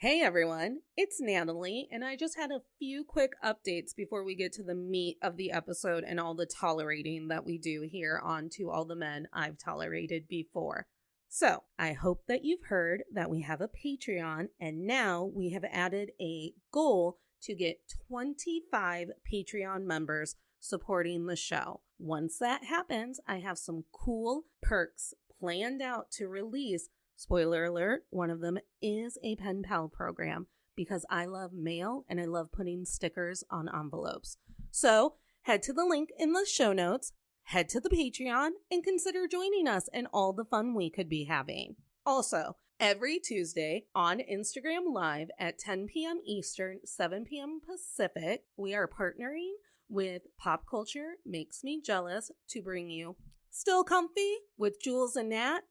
Hey everyone, it's Natalie, and I just had a few quick updates before we get to the meat of the episode and all the tolerating that we do here on To All the Men I've Tolerated Before. So, I hope that you've heard that we have a Patreon, and now we have added a goal to get 25 Patreon members supporting the show. Once that happens, I have some cool perks planned out to release. Spoiler alert, one of them is a pen pal program because I love mail and I love putting stickers on envelopes. So head to the link in the show notes, head to the Patreon, and consider joining us and all the fun we could be having. Also, every Tuesday on Instagram Live at 10 p.m. Eastern, 7 p.m. Pacific, we are partnering with Pop Culture Makes Me Jealous to bring you Still Comfy with Jules and Nat.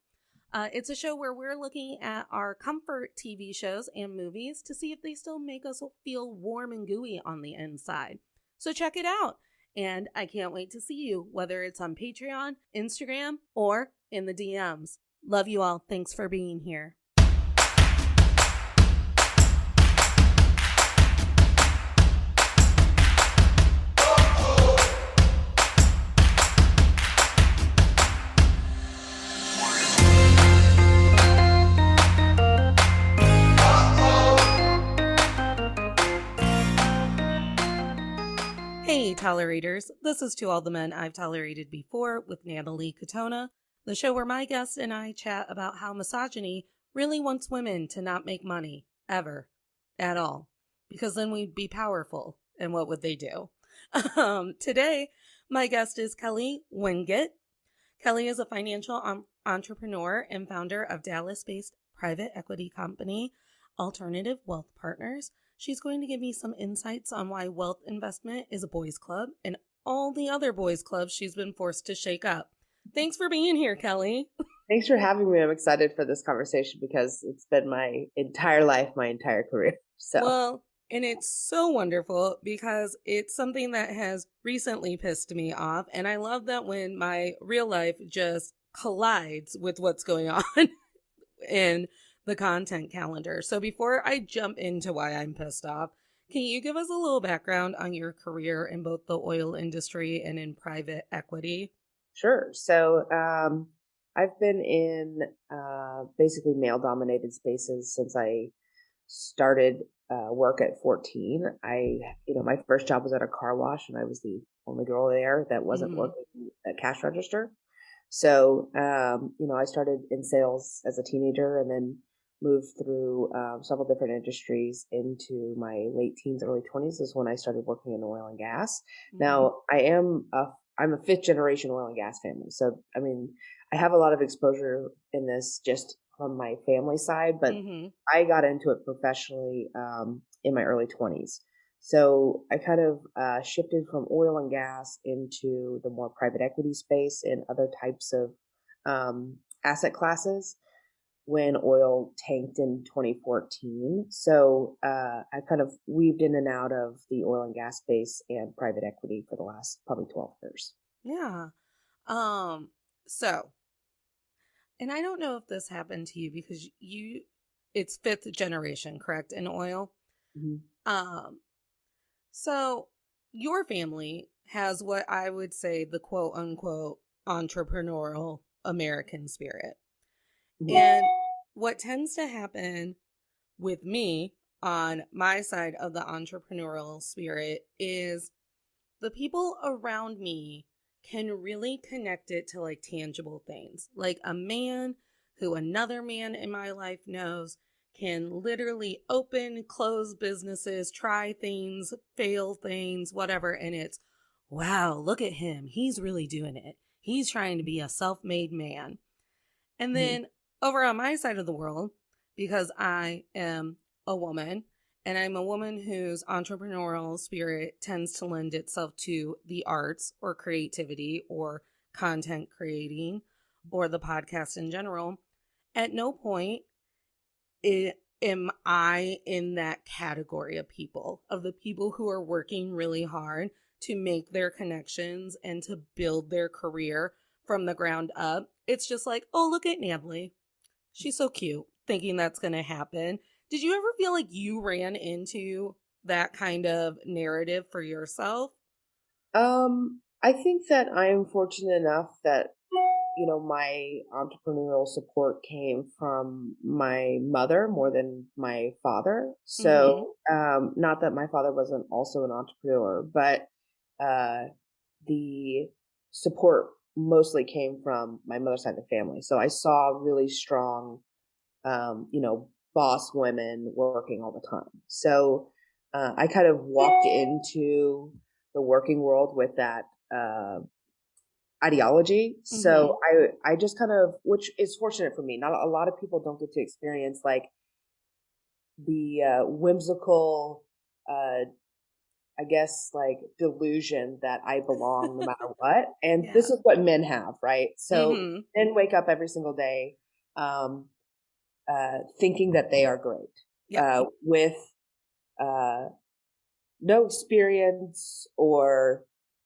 It's a show where we're looking at our comfort TV shows and movies to see if they still make us feel warm and gooey on the inside. So check it out. And I can't wait to see you, whether it's on Patreon, Instagram, or in the DMs. Love you all. Thanks for being here. Hey, tolerators. This is To All the Men I've Tolerated Before with Natalie Katona, the show where my guest and I chat about how misogyny really wants women to not make money, ever, at all, because then we'd be powerful, and what would they do? Today, my guest is Kelly Winget. Kelly is a financial entrepreneur and founder of Dallas-based private equity company, Alternative Wealth Partners. She's going to give me some insights on why wealth investment is a boys' club and all the other boys' clubs she's been forced to shake up. Thanks for being here, Kelly. Thanks for having me. I'm excited for this conversation because it's been my entire life, my entire career. Well, and it's so wonderful because it's something that has recently pissed me off. And I love that when my real life just collides with what's going on in the content calendar. So before I jump into why I'm pissed off, can you give us a little background on your career in both the oil industry and in private equity? Sure. So I've been in basically male-dominated spaces since I started work at 14. My first job was at a car wash, and I was the only girl there that wasn't working at cash register. So, I started in sales as a teenager and then moved through several different industries into my late teens, early 20s is when I started working in oil and gas. Now, I'm a fifth generation oil and gas family. So, I have a lot of exposure in this just from my family side, but I got into it professionally in my early 20s. So I kind of shifted from oil and gas into the more private equity space and other types of asset classes when oil tanked in 2014. So I kind of weaved in and out of the oil and gas space and private equity for the last probably 12 years. Yeah. So, and I don't know if this happened to you because it's fifth generation, correct, in oil? Mm-hmm. So your family has what I would say the quote unquote entrepreneurial American spirit. And what tends to happen with me on my side of the entrepreneurial spirit is the people around me can really connect it to like tangible things. Like a man who another man in my life knows can literally open, close businesses, try things, fail things, whatever. And it's, wow, look at him. He's really doing it. He's trying to be a self-made man. And then over on my side of the world, because I am a woman and I'm a woman whose entrepreneurial spirit tends to lend itself to the arts or creativity or content creating or the podcast in general, at no point am I in that category of people, of the people who are working really hard to make their connections and to build their career from the ground up. It's just like, oh, look at Natalie. She's so cute, thinking that's going to happen. Did you ever feel like you ran into that kind of narrative for yourself? I think that I am fortunate enough that, my entrepreneurial support came from my mother more than my father. Mm-hmm. So, not that my father wasn't also an entrepreneur, but uh, the support mostly came from my mother's side of the family. So I saw really strong, boss women working all the time. So I kind of walked into the working world with that ideology. Mm-hmm. So I just kind of, which is fortunate for me. Not a lot of people don't get to experience like the whimsical, uh, I guess, like delusion that I belong no matter what. And Yeah. this is what men have, right? So Mm-hmm. men wake up every single day thinking that they are great Yep. with uh, no experience or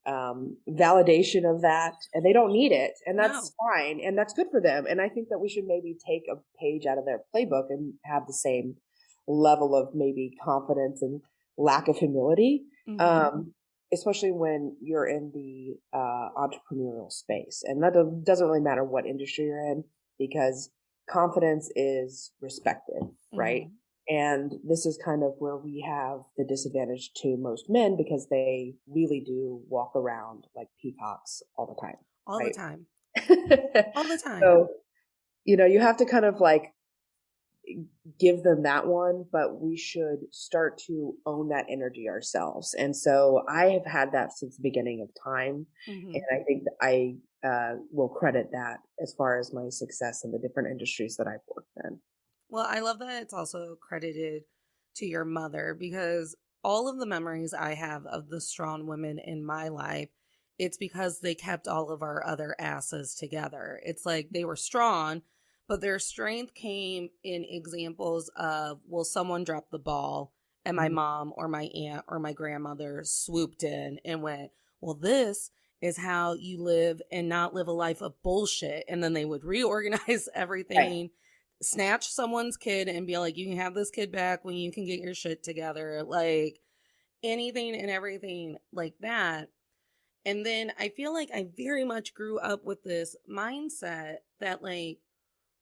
validation of that, and they don't need it, and No. that's fine, and that's good for them. And I think that we should maybe take a page out of their playbook and have the same level of maybe confidence and lack of humility, Mm-hmm. um, especially when you're in the entrepreneurial space. And that doesn't really matter what industry you're in, because confidence is respected, right? Mm-hmm. And this is kind of where we have the disadvantage to most men, because they really do walk around like peacocks all the time, All the right? time. All the time. So, you have to kind of like give them that one, but we should start to own that energy ourselves. And so I have had that since the beginning of time. Mm-hmm. And I think that I will credit that as far as my success in the different industries that I've worked in. Well, I love that it's also credited to your mother because all of the memories I have of the strong women in my life, it's because they kept all of our other asses together. It's like they were strong, but their strength came in examples of, well, someone dropped the ball and my Mhm. mom or my aunt or my grandmother swooped in and went, well, this is how you live and not live a life of bullshit. And then they would reorganize Right. everything, snatch someone's kid and be like, you can have this kid back when you can get your shit together. Like anything and everything like that. And then I feel like I very much grew up with this mindset that like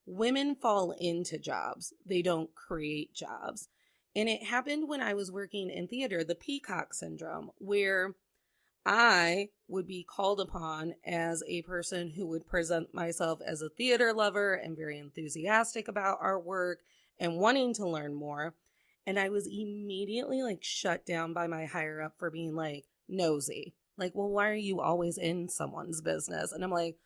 women fall into jobs, they don't create jobs. And it happened when I was working in theater, the peacock syndrome, where I would be called upon as a person who would present myself as a theater lover and very enthusiastic about our work and wanting to learn more. And I was immediately like shut down by my higher up for being like nosy. Like, well, why are you always in someone's business? And I'm like,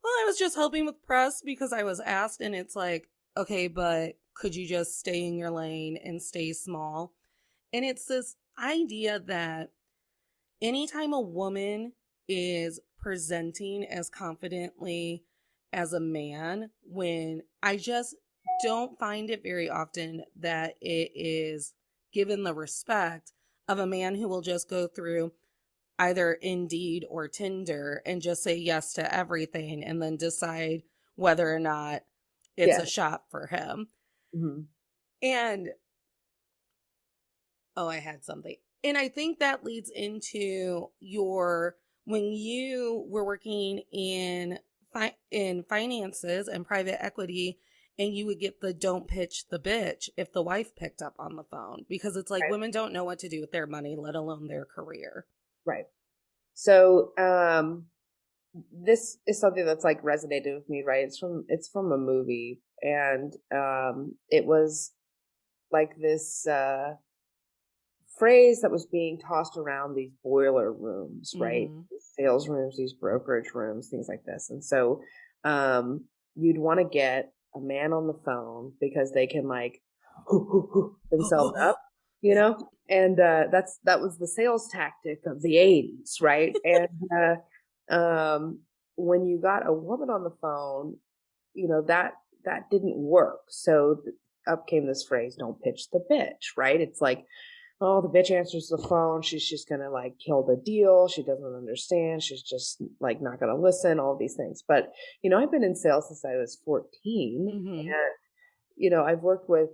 well, I was just helping with press because I was asked. And it's like, okay, but could you just stay in your lane and stay small? And it's this idea that anytime a woman is presenting as confidently as a man, when I just don't find it very often that it is given the respect of a man who will just go through either Indeed or Tinder and just say yes to everything and then decide whether or not it's a Yes. shot for him. Mhm. And oh, I had something. And I think that leads into your when you were working in in finances and private equity and you would get the don't pitch the bitch if the wife picked up on the phone because it's like Right. women don't know what to do with their money, let alone their career. Right. So, this is something that's like resonated with me, right? It's from a movie, and it was like this phrase that was being tossed around these boiler rooms, right? Mhm. These sales rooms, these brokerage rooms, things like this. And so, you'd want to get a man on the phone because they can like themselves up, you Yeah. know. And that was the sales tactic of the '80s, right? And when you got a woman on the phone, that didn't work. So up came this phrase, "Don't pitch the bitch," right? It's like, oh, the bitch answers the phone. She's just gonna like kill the deal. She doesn't understand. She's just like not gonna listen. All these things. But I've been in sales since I was 14, Mhm. and I've worked with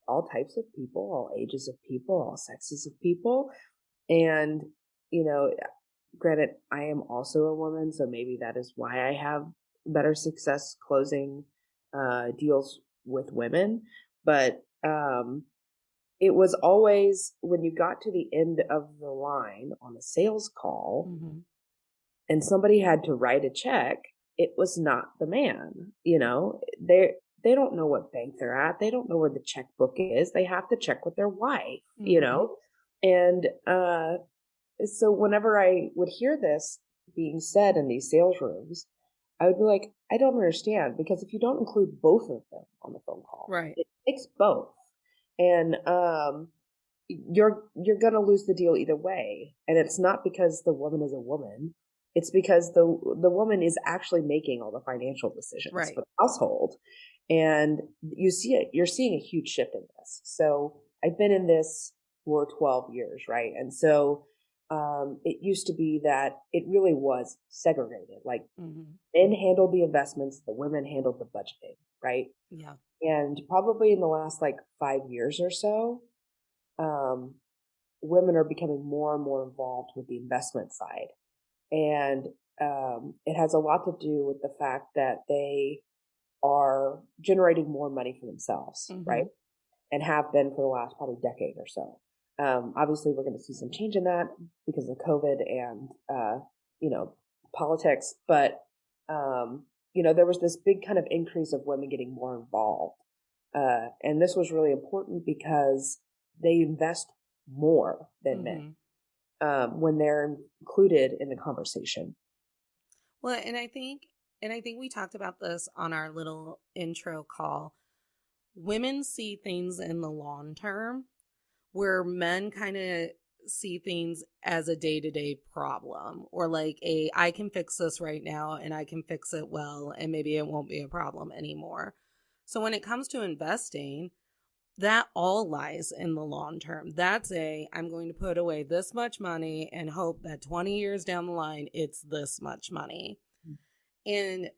all types of people, all ages of people, all sexes of people. And, you know, granted, I am also a woman, so maybe that is why I have better success closing deals with women. But it was always when you got to the end of the line on a sales call Mm-hmm. and somebody had to write a check, it was not the man. You know, they don't know what bank they're at. They don't know where the checkbook is. They have to check with their wife, you Mm-hmm. know. And so whenever I would hear this being said in these sales rooms, I would be like, I don't understand, because if you don't include both of them on the phone call, Right. it takes both. And you're gonna lose the deal either way. And it's not because the woman is a woman. It's because the woman is actually making all the financial decisions Right. for the household. And you're seeing a huge shift in this. So I've been in this for 12 years, right? And so it used to be that it really was segregated. Like Mm-hmm. men handled the investments, the women handled the budgeting, right? Yeah. And probably in the last like 5 years or so, um, women are becoming more and more involved with the investment side. And it has a lot to do with the fact that they are generating more money for themselves, right? Mm-hmm. And have been for the last probably decade or so. Obviously, we're going to see some change in that because of COVID and, politics. But, there was this big kind of increase of women getting more involved. And this was really important because they invest more than men Mm-hmm. when they're included in the conversation. Well, and I think we talked about this on our little intro call. Women see things in the long term where men kind of see things as a day-to-day problem, or like a I can fix this right now and I can fix it well and maybe it won't be a problem anymore. So when it comes to investing, that all lies in the long term. That's I'm going to put away this much money and hope that 20 years down the line it's this much money. And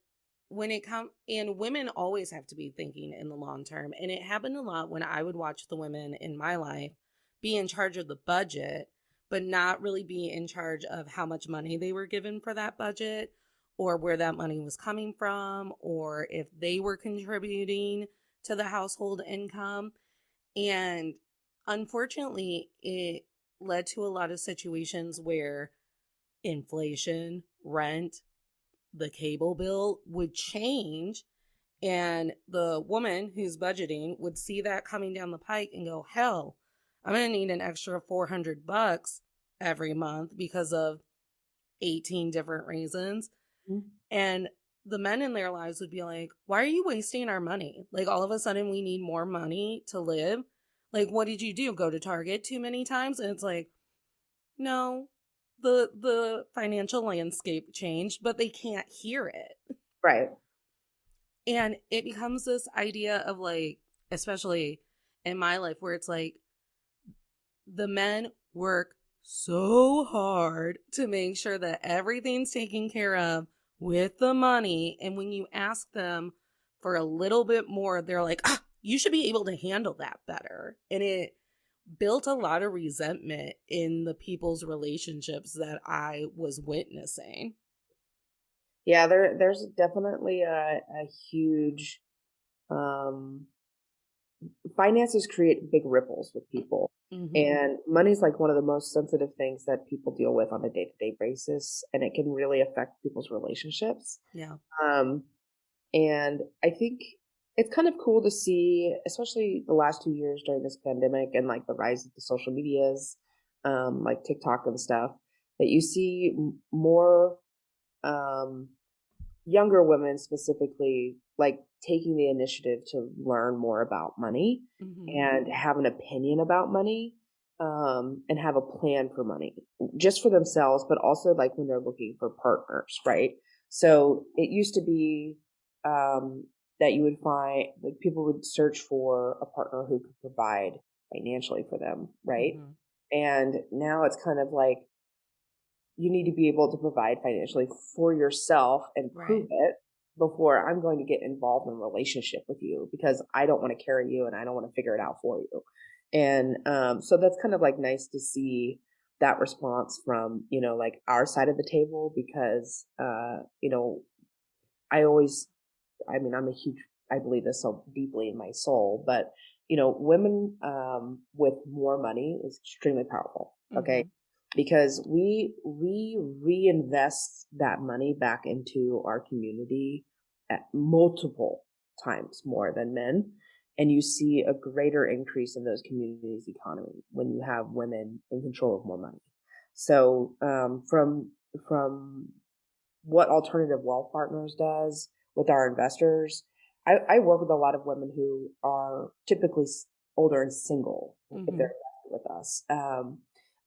women always have to be thinking in the long term. And it happened a lot when I would watch the women in my life be in charge of the budget, but not really be in charge of how much money they were given for that budget, or where that money was coming from, or if they were contributing to the household income. And unfortunately, it led to a lot of situations where inflation, rent, the cable bill would change, and the woman who's budgeting would see that coming down the pike and go, hell, I'm going to need an extra $400 every month because of 18 different reasons. Mhm. And the men in their lives would be like, why are you wasting our money? Like, all of a sudden we need more money to live. Like, what did you do? Go to Target too many times? And it's like, no, the financial landscape changed, but they can't hear it. Right. And it becomes this idea of like, especially in my life, where it's like the men work so hard to make sure that everything's taken care of with the money. And when you ask them for a little bit more, they're like, you should be able to handle that better. And it built a lot of resentment in the people's relationships that I was witnessing. Yeah, there's definitely a huge um, finances create big ripples with people. Mm-hmm. And money's like one of the most sensitive things that people deal with on a day-to-day basis, and it can really affect people's relationships. Yeah. Um, and I think it's kind of cool to see, especially the last 2 years during this pandemic and like the rise of the social medias, like TikTok and stuff, that you see more um, younger women specifically like taking the initiative to learn more about money Mm-hmm. and have an opinion about money, and have a plan for money just for themselves, but also like when they're looking for partners, right? So it used to be that you would find like people would search for a partner who could provide financially for them, right? Mm-hmm. And now it's kind of like you need to be able to provide financially for yourself and prove Right. it before I'm going to get involved in a relationship with you, because I don't want to carry you and I don't want to figure it out for you. And so that's kind of like nice to see that response from, like our side of the table, because, I always, I mean, I believe this so deeply in my soul, but, women with more money is extremely powerful. Okay. Mm-hmm. Because we reinvest that money back into our community at multiple times more than men. And you see a greater increase in those communities' economy when you have women in control of more money. So from what Alternative Wealth Partners does with our investors, I work with a lot of women who are typically older and single if they're invested with us.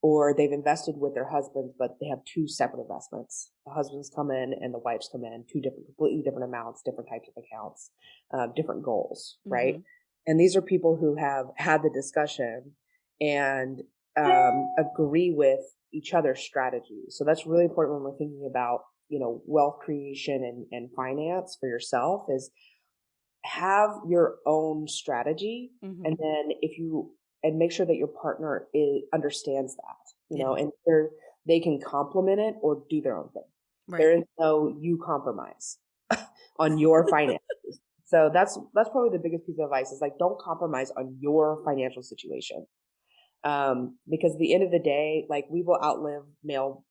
Or they've invested with their husbands, but they have two separate investments. The husbands come in and the wives come in, completely different amounts, different types of accounts, different goals, right? Mm-hmm. And these are people who have had the discussion and agree with each other's strategy. So that's really important when we're thinking about, wealth creation and finance for yourself, is have your own strategy. Mm-hmm. And then and make sure that your partner understands that, Yeah. and they can complement it or do their own thing. Right. There is no you compromise on your finances. So that's probably the biggest piece of advice, is like, don't compromise on your financial situation. Because at the end of the day, like, we will outlive male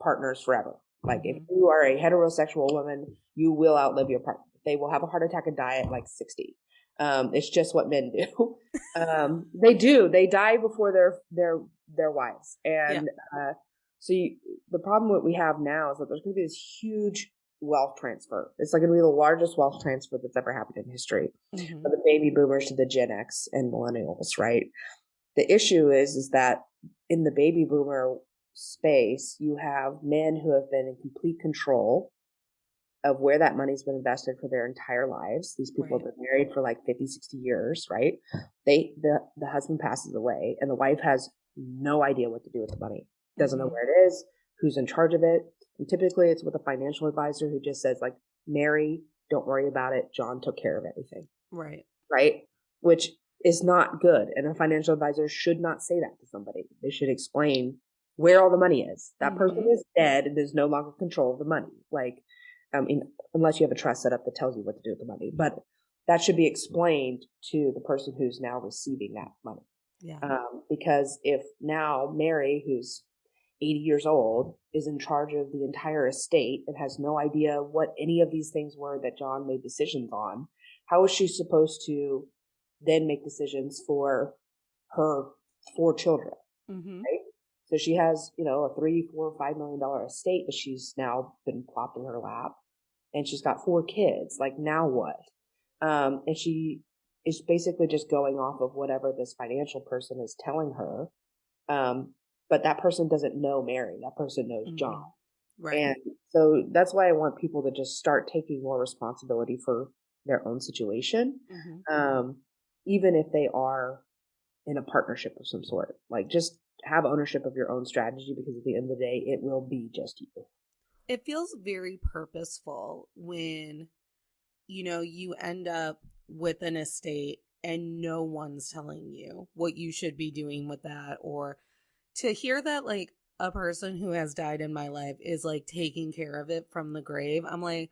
partners forever. Like, if you are a heterosexual woman, you will outlive your partner. They will have a heart attack and die at like 60. It's just what men do. They do. They die before their wives. And the problem what we have now is that there's going to be this huge wealth transfer. It's like going to be the largest wealth transfer that's ever happened in history, Mm-hmm. of the baby boomers to the Gen X and millennials, right? The issue is that in the baby boomer space, you have men who have been in complete control of where that money's been invested for their entire lives. These people have been married for like 50, 60 years, right? The husband passes away and the wife has no idea what to do with the money. Doesn't know where it is, who's in charge of it. And typically it's with a financial advisor who just says, like, Mary, don't worry about it. John took care of everything. Right. Right? Which is not good. And a financial advisor should not say that to somebody. They should explain where all the money is. That person is dead and is no longer control of the money. Like, unless you have a trust set up that tells you what to do with the money. But that should be explained to the person who's now receiving that money. Yeah. Because if now Mary, who's 80 years old, is in charge of the entire estate and has no idea what any of these things were that John made decisions on, how is she supposed to then make decisions for her 4 children? Right? So she has, a $3, $4, $5 million estate that she's now been plopped in her lap, and she's got 4 kids. Like, now what? And she is basically just going off of whatever this financial person is telling her. But that person doesn't know Mary. That person knows John. Right. And so that's why I want people to just start taking more responsibility for their own situation. Even if they are in a partnership of some sort. Like, just have ownership of your own strategy, because at the end of the day, it will be just you. It feels very purposeful when, you end up with an estate and no one's telling you what you should be doing with that. Or to hear that, like, a person who has died in my life is like taking care of it from the grave. I'm like,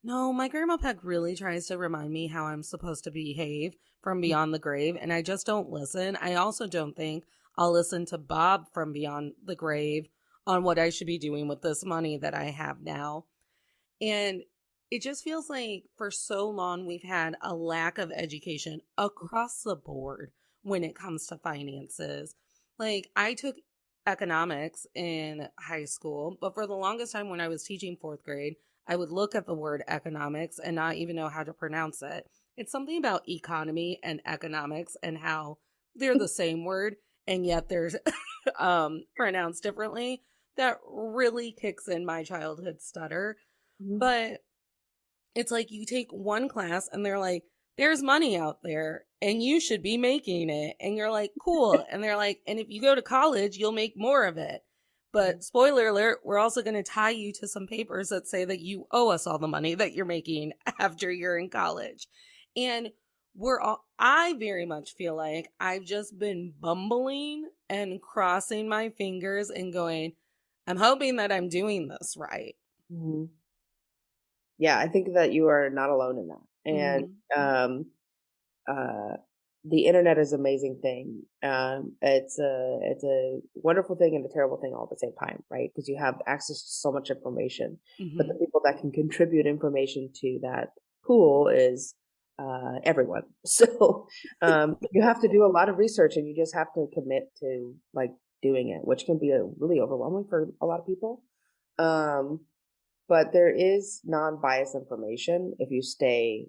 no, my grandma Peck really tries to remind me how I'm supposed to behave from beyond the grave, and I just don't listen. I also don't think I'll listen to Bob from beyond the grave on what I should be doing with this money that I have now. And it just feels like for so long we've had a lack of education across the board when it comes to finances. Like, I took economics in high school, but for the longest time when I was teaching 4th grade, I would look at the word economics and not even know how to pronounce it. It's something about economy and economics and how they're the same word and yet they're pronounced differently that really kicks in my childhood stutter. But it's like you take one class and they're like, there's money out there and you should be making it. And you're like, cool. And they're like, and if you go to college, you'll make more of it. But spoiler alert, we're also going to tie you to some papers that say that you owe us all the money that you're making after you're in college. And I very much feel like I've just been bumbling and crossing my fingers and going, I'm hoping that I'm doing this right. Mm-hmm. Yeah, I think that you are not alone in that. And the internet is an amazing thing. It's a wonderful thing and a terrible thing all at the same time, right? Because you have access to so much information, but the people that can contribute information to that pool is everyone. So you have to do a lot of research, and you just have to commit to like doing it, which can be really overwhelming for a lot of people. But there is non-biased information if you stay,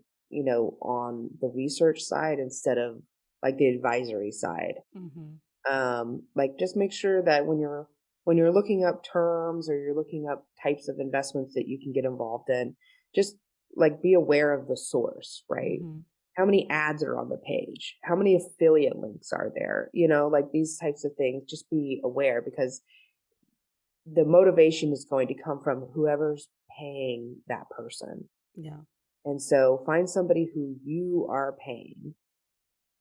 on the research side instead of like the advisory side. Like just make sure that when you're looking up terms or you're looking up types of investments that you can get involved in, just like be aware of the source, right? How many ads are on the page? How many affiliate links are there? Like these types of things, just be aware because the motivation is going to come from whoever's paying that person. Yeah. And so find somebody who you are paying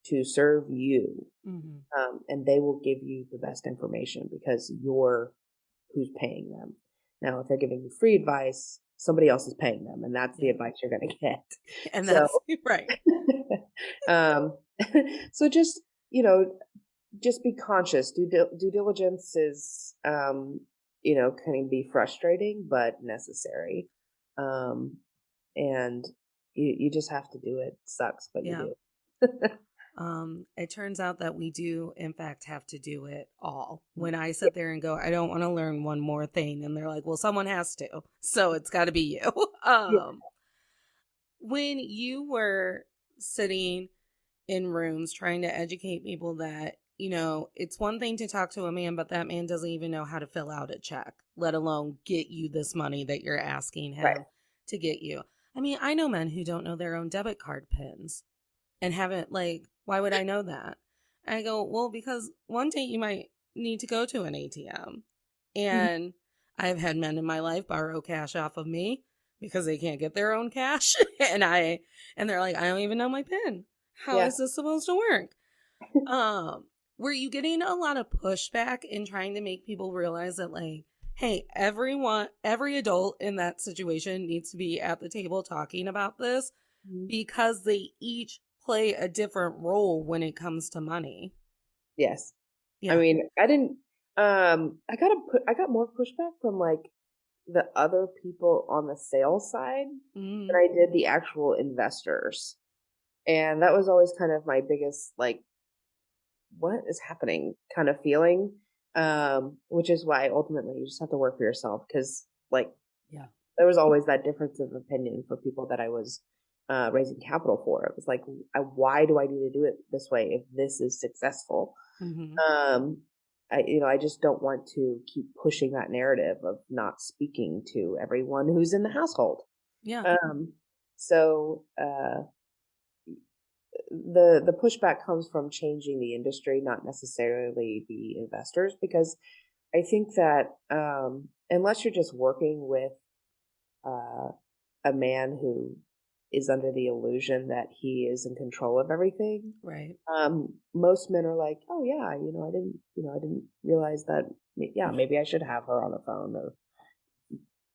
to serve you, and they will give you the best information because you're who's paying them. Now, if they're giving you free advice, somebody else is paying them, and that's the advice you're going to get. And that's right. So just, just be conscious. Due diligence is, can be frustrating, but necessary. And you just have to do it. Sucks, but you do. It turns out that we do, in fact, have to do it all. When I sit there and go, I don't want to learn one more thing, and they're like, well, someone has to, so it's got to be you. When you were sitting in rooms trying to educate people that, it's one thing to talk to a man, but that man doesn't even know how to fill out a check, let alone get you this money that you're asking him to get you. I mean, I know men who don't know their own debit card pins and haven't, why would I know that? I go, well, because one day you might need to go to an ATM. And I've had men in my life borrow cash off of me because they can't get their own cash. and they're like, I don't even know my PIN. How is this supposed to work? Were you getting a lot of pushback in trying to make people realize that hey, every adult in that situation needs to be at the table talking about this because they each play a different role when it comes to money? Yes. Yeah. I mean, I didn't, I got more pushback from the other people on the sales side than I did the actual investors. And that was always kind of my biggest, what is happening kind of feeling, which is why ultimately you just have to work for yourself because there was always that difference of opinion for people that I was raising capital for. It was like, why do I need to do it this way if this is successful? I just don't want to keep pushing that narrative of not speaking to everyone who's in the household. So the pushback comes from changing the industry, not necessarily the investors, because I think that unless you're just working with a man who is under the illusion that he is in control of everything, right? Most men are like, oh yeah, I didn't realize that. Yeah, maybe I should have her on the phone,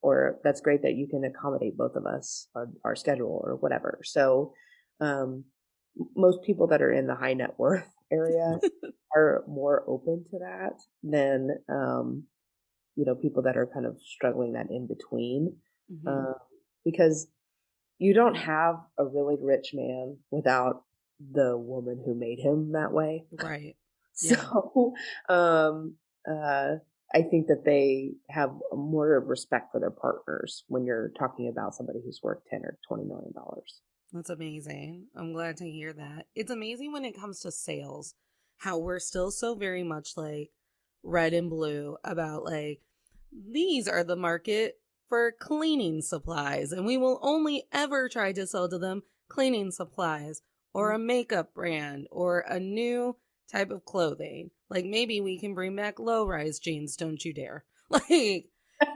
or that's great that you can accommodate both of us, our schedule or whatever. So most people that are in the high net worth area are more open to that than people that are kind of struggling that in between, because you don't have a really rich man without the woman who made him that way, right? So I think that they have more respect for their partners when you're talking about somebody who's worth $10 or $20 million. That's amazing. I'm glad to hear that. It's amazing when it comes to sales, how we're still so very much red and blue about these are the market for cleaning supplies, and we will only ever try to sell to them cleaning supplies or a makeup brand or a new type of clothing. Maybe we can bring back low-rise jeans, don't you dare. Like,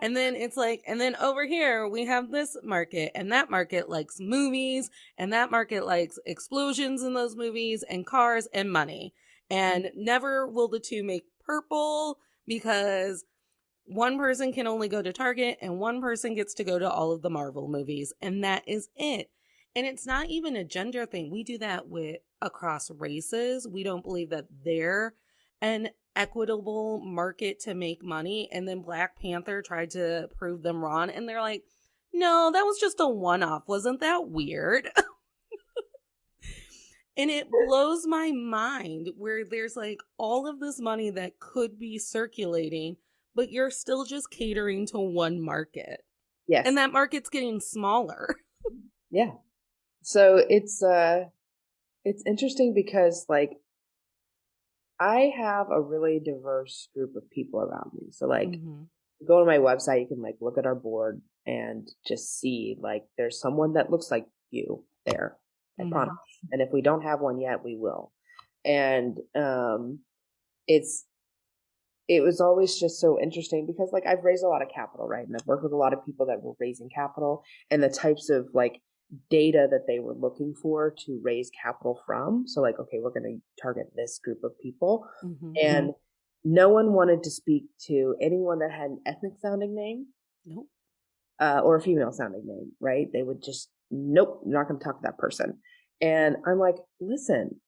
and then it's like, and then over here we have this market, and that market likes movies, and that market likes explosions in those movies, and cars and money. And never will the two make purple, because one person can only go to Target and one person gets to go to all of the Marvel movies, and that is it. And it's not even a gender thing. We do that with across races. We don't believe that they're an equitable market to make money. And then Black Panther tried to prove them wrong, and they're like, no, that was just a one-off. Wasn't that weird? And it blows my mind where there's like all of this money that could be circulating, but you're still just catering to one market. Yes. And that market's getting smaller. Yeah. So it's interesting because like I have a really diverse group of people around me. So like go to my website, you can like look at our board and just see like there's someone that looks like you there. I promise. And if we don't have one yet, we will. And it was always just so interesting because like I've raised a lot of capital, right? And I've worked with a lot of people that were raising capital, and the types of like data that they were looking for to raise capital from. So like, okay, we're going to target this group of people. And no one wanted to speak to anyone that had an ethnic sounding name. Nope. Or a female sounding name, right? They would just, nope, you're not going to talk to that person. And I'm like, listen,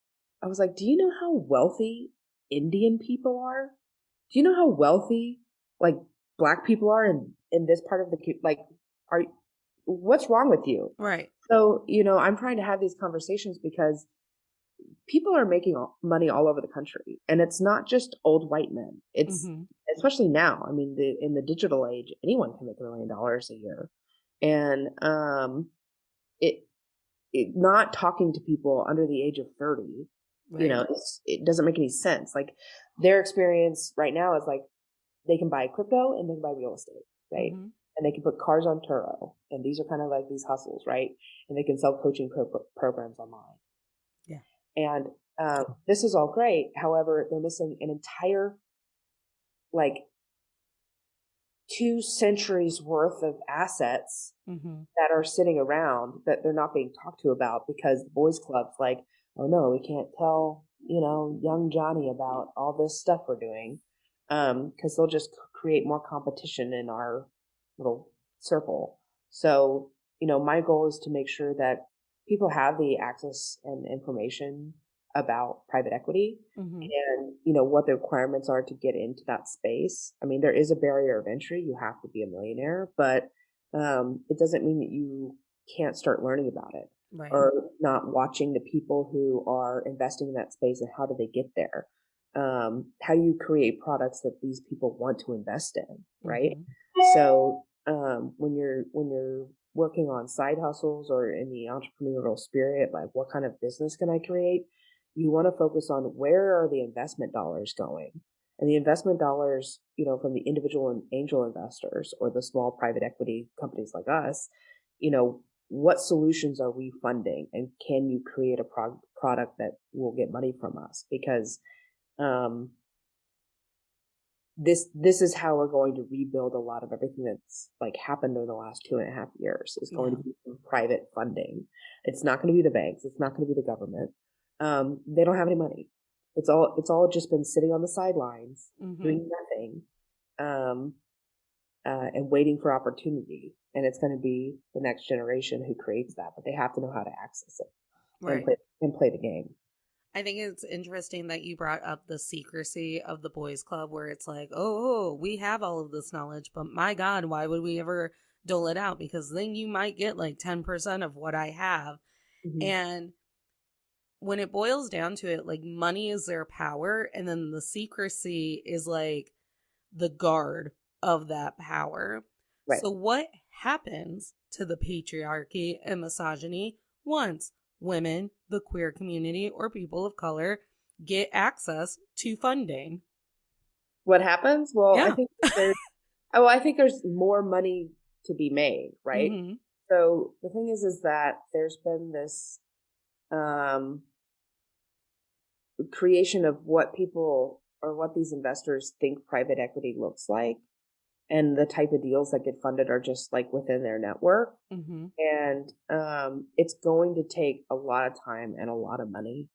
I was like, do you know how wealthy Indian people are? Do you know how wealthy like Black people are in this part of the, like, what's wrong with you? Right. So, I'm trying to have these conversations because people are making money all over the country, and it's not just old white men. It's especially now. I mean, in the digital age, anyone can make $1 million a year, and it not talking to people under the age of 30, right. It doesn't make any sense. Like their experience right now is like they can buy crypto and they can buy real estate, right? And they can put cars on Turo, and these are kind of like these hustles, right? And they can sell coaching programs online. Yeah. And this is all great. However, they're missing an entire, like, 2 centuries worth of assets that are sitting around that they're not being talked to about because the boys club's like, oh no, we can't tell, young Johnny about all this stuff we're doing. Because they'll just create more competition in our little circle. So, my goal is to make sure that people have the access and information about private equity and, what the requirements are to get into that space. I mean, there is a barrier of entry. You have to be a millionaire, but it doesn't mean that you can't start learning about it. Right. Or not watching the people who are investing in that space and how do they get there. How do you create products that these people want to invest in, right? So when you're working on side hustles or in the entrepreneurial spirit, like what kind of business can I create? You want to focus on where are the investment dollars going? And the investment dollars, from the individual and angel investors or the small private equity companies like us, what solutions are we funding? And can you create a product that will get money from us? Because this is how we're going to rebuild a lot of everything that's like happened over the last 2.5 years. Is going to be from private funding. It's not going to be the banks. It's not going to be the government. They don't have any money. It's all just been sitting on the sidelines doing nothing, and waiting for opportunity. And it's going to be the next generation who creates that, but they have to know how to access it and play the game. I think it's interesting that you brought up the secrecy of the boys club, where it's like, oh, we have all of this knowledge, but my God, why would we ever dole it out? Because then you might get like 10% of what I have. And when it boils down to it, like money is their power. And then the secrecy is like the guard of that power. Right. So what happens to the patriarchy and misogyny once women, the queer community, or people of color get access to funding? What happens? Well, yeah. I think there's more money to be made, right? So the thing is that there's been this creation of what people or what these investors think private equity looks like. and the type of deals that get funded are just like within their network. Mm-hmm. And it's going to take a lot of time and a lot of money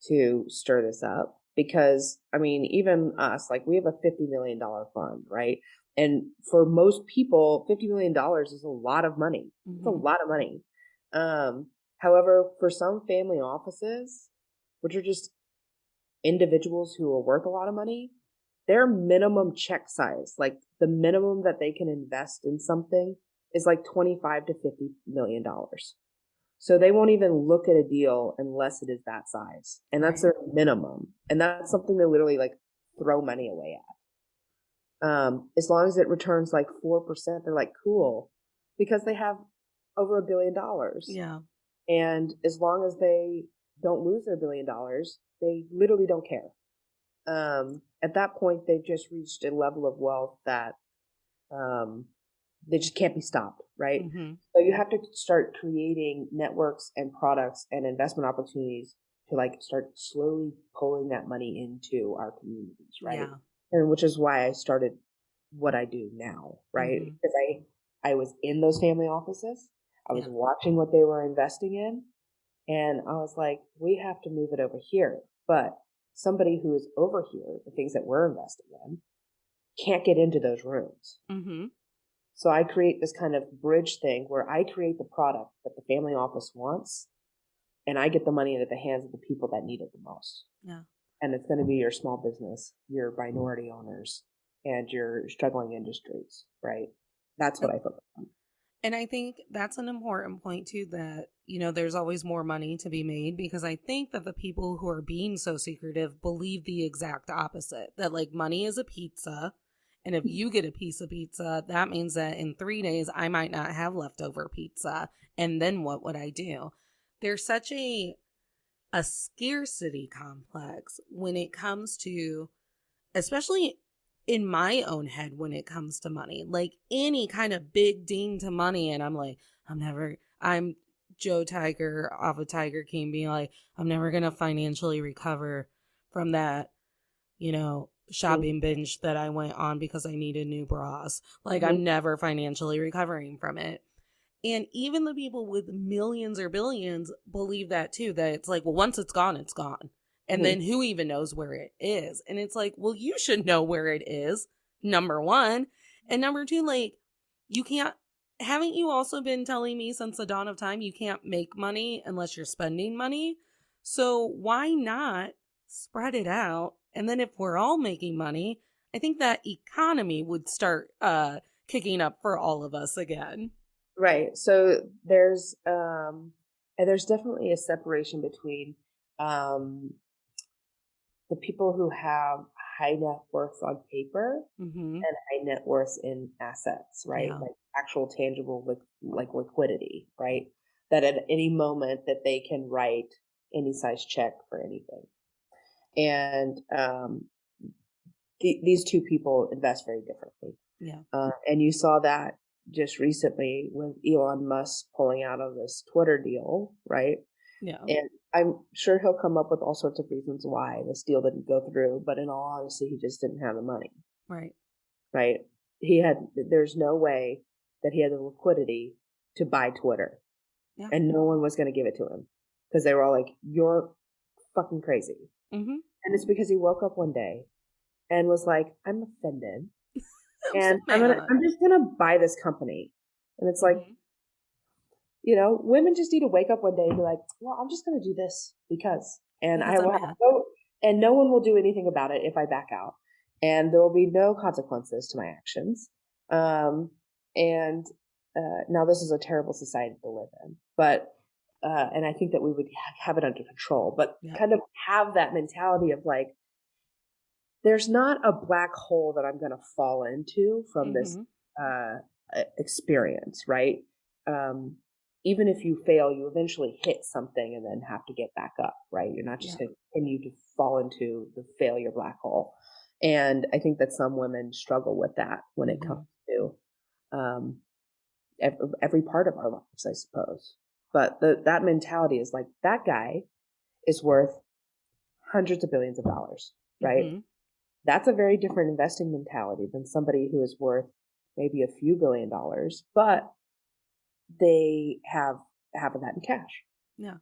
to stir this up because, I mean, even us, like we have a $50 million fund, right? And for most people, $50 million is a lot of money. It's a Mm-hmm. lot of money. However, for some family offices, which are just individuals who are worth a lot of money, their minimum check size, like the minimum that they can invest in something, is like 25 to $50 million. So they won't even look at a deal unless it is that size. And that's Right. their minimum. And that's something they literally like throw money away at. As long as it returns like 4%, they're like, cool, because they have over $1 billion. Yeah. And as long as they don't lose their $1 billion, they literally don't care. At that point, they've just reached a level of wealth that they just can't be stopped, right? Mm-hmm. So you have to start creating networks and products and investment opportunities to like start slowly pulling that money into our communities, right? Yeah. And which is why I started what I do now, right? Mm-hmm. Because I was in those family offices, I was Yeah. watching what they were investing in, and I was like, we have to move it over here. But somebody who is over here, the things that we're investing in, can't get into those rooms. Mm-hmm. So I create this kind of bridge thing where I create the product that the family office wants, and I get the money into the hands of the people that need it the most. Yeah. And it's going to be your small business, your minority owners, and your struggling industries, right? That's what I focus on. And I think that's an important point too, that, there's always more money to be made, because I think that the people who are being so secretive believe the exact opposite, that like money is a pizza. And if you get a piece of pizza, that means that in 3 days, I might not have leftover pizza. And then what would I do? There's such a scarcity complex when it comes to, especially in my own head, when it comes to money, like any kind of big ding to money. And I'm like, I'm Joe Tiger off of Tiger King being like, I'm never going to financially recover from that, shopping binge that I went on because I needed new bras. Like, Mm-hmm. I'm never financially recovering from it. And even the people with millions or billions believe that too, that it's like, well, once it's gone, it's gone. And Mm-hmm. then who even knows where it is? And it's like, well, you should know where it is, number one. And number two, like, haven't you also been telling me since the dawn of time, you can't make money unless you're spending money? So why not spread it out? And then if we're all making money, I think that economy would start kicking up for all of us again. Right. So there's definitely a separation between um the people who have high net worth on paper Mm-hmm. and high net worth in assets, right? Yeah. Like actual tangible like liquidity, right? That at any moment that they can write any size check for anything. And these two people invest very differently. Yeah. And you saw that just recently with Elon Musk pulling out of this Twitter deal, right? Yeah. And I'm sure he'll come up with all sorts of reasons why this deal didn't go through, but in all honesty, he just didn't have the money, Right. right? There's no way that he had the liquidity to buy Twitter, Yeah. and no one was going to give it to him because they were all like, you're fucking crazy. Mm-hmm. And it's because he woke up one day and was like, I'm offended I'm so and mad. I'm just going to buy this company. And it's like, Mm-hmm. Women just need to wake up one day and be like, well, I'm just going to do this and I Because I'm will mad. and no one will do anything about it if I back out. And there will be no consequences to my actions. And now this is a terrible society to live in, but, and I think that we would have it under control, but Yeah. kind of have that mentality of like, there's not a black hole that I'm going to fall into from this, Mm-hmm. experience, right? Um, Even if you fail, you eventually hit something and then have to get back up, right? You're not just Yeah. going to continue to fall into the failure black hole. And I think that some women struggle with that when it Mm-hmm. comes to um, every part of our lives, I suppose. But that mentality is like, that guy is worth hundreds of billions of dollars, right? Mm-hmm. That's a very different investing mentality than somebody who is worth maybe a few $1 billion, but they have half of that in cash, Yeah.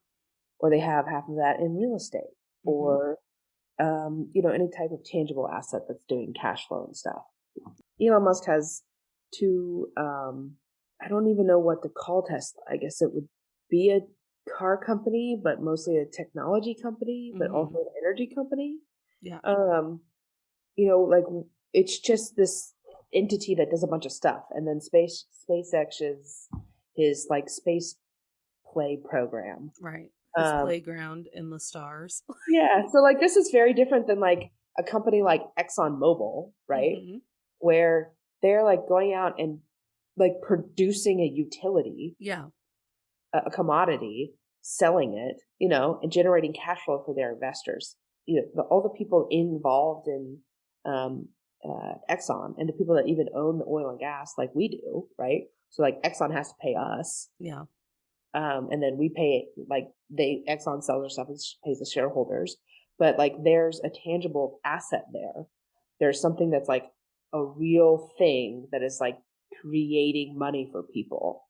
or they have half of that in real estate, Mm-hmm. or any type of tangible asset that's doing cash flow and stuff. Elon Musk has two. I don't even know what to call Tesla. I guess it would be a car company, but mostly a technology company, but Mm-hmm. also an energy company. Yeah. Um, like it's just this entity that does a bunch of stuff, and then SpaceX is his like space play program. Right. His playground in the stars. Yeah, so like this is very different than like a company like ExxonMobil, right? Mm-hmm. Where they're like going out and like producing a utility, Yeah. a commodity, selling it, and generating cash flow for their investors. All the people involved in um, Exxon and the people that even own the oil and gas, like we do, right? So like Exxon has to pay us, Yeah. and then we pay like Exxon sells their stuff and pays the shareholders. But like there's a tangible asset there. There's something that's like a real thing that is like creating money for people.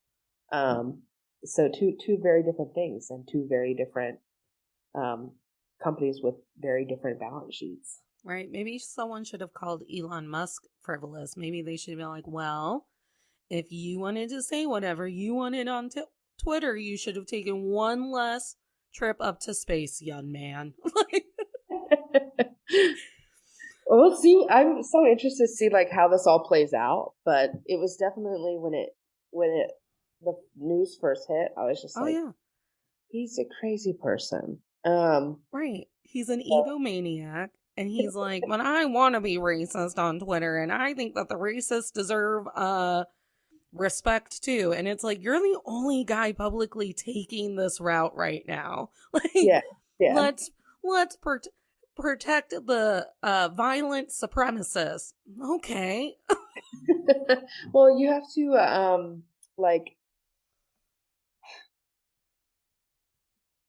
Um, so two very different things and two very different um, companies with very different balance sheets. Right. Maybe someone should have called Elon Musk frivolous. Maybe they should have been like, well, if you wanted to say whatever you wanted on Twitter, you should have taken one less trip up to space, young man. Well, we'll see. I'm so interested to see like how this all plays out. But it was definitely when it the news first hit, I was just Oh, like, yeah. he's a crazy person. Right. He's an egomaniac. And he's like, but I want to be racist on Twitter. And I think that the racists deserve respect too. And it's like, you're the only guy publicly taking this route right now. Like, yeah, yeah. let's protect the violent supremacists. Okay. Well, you have to like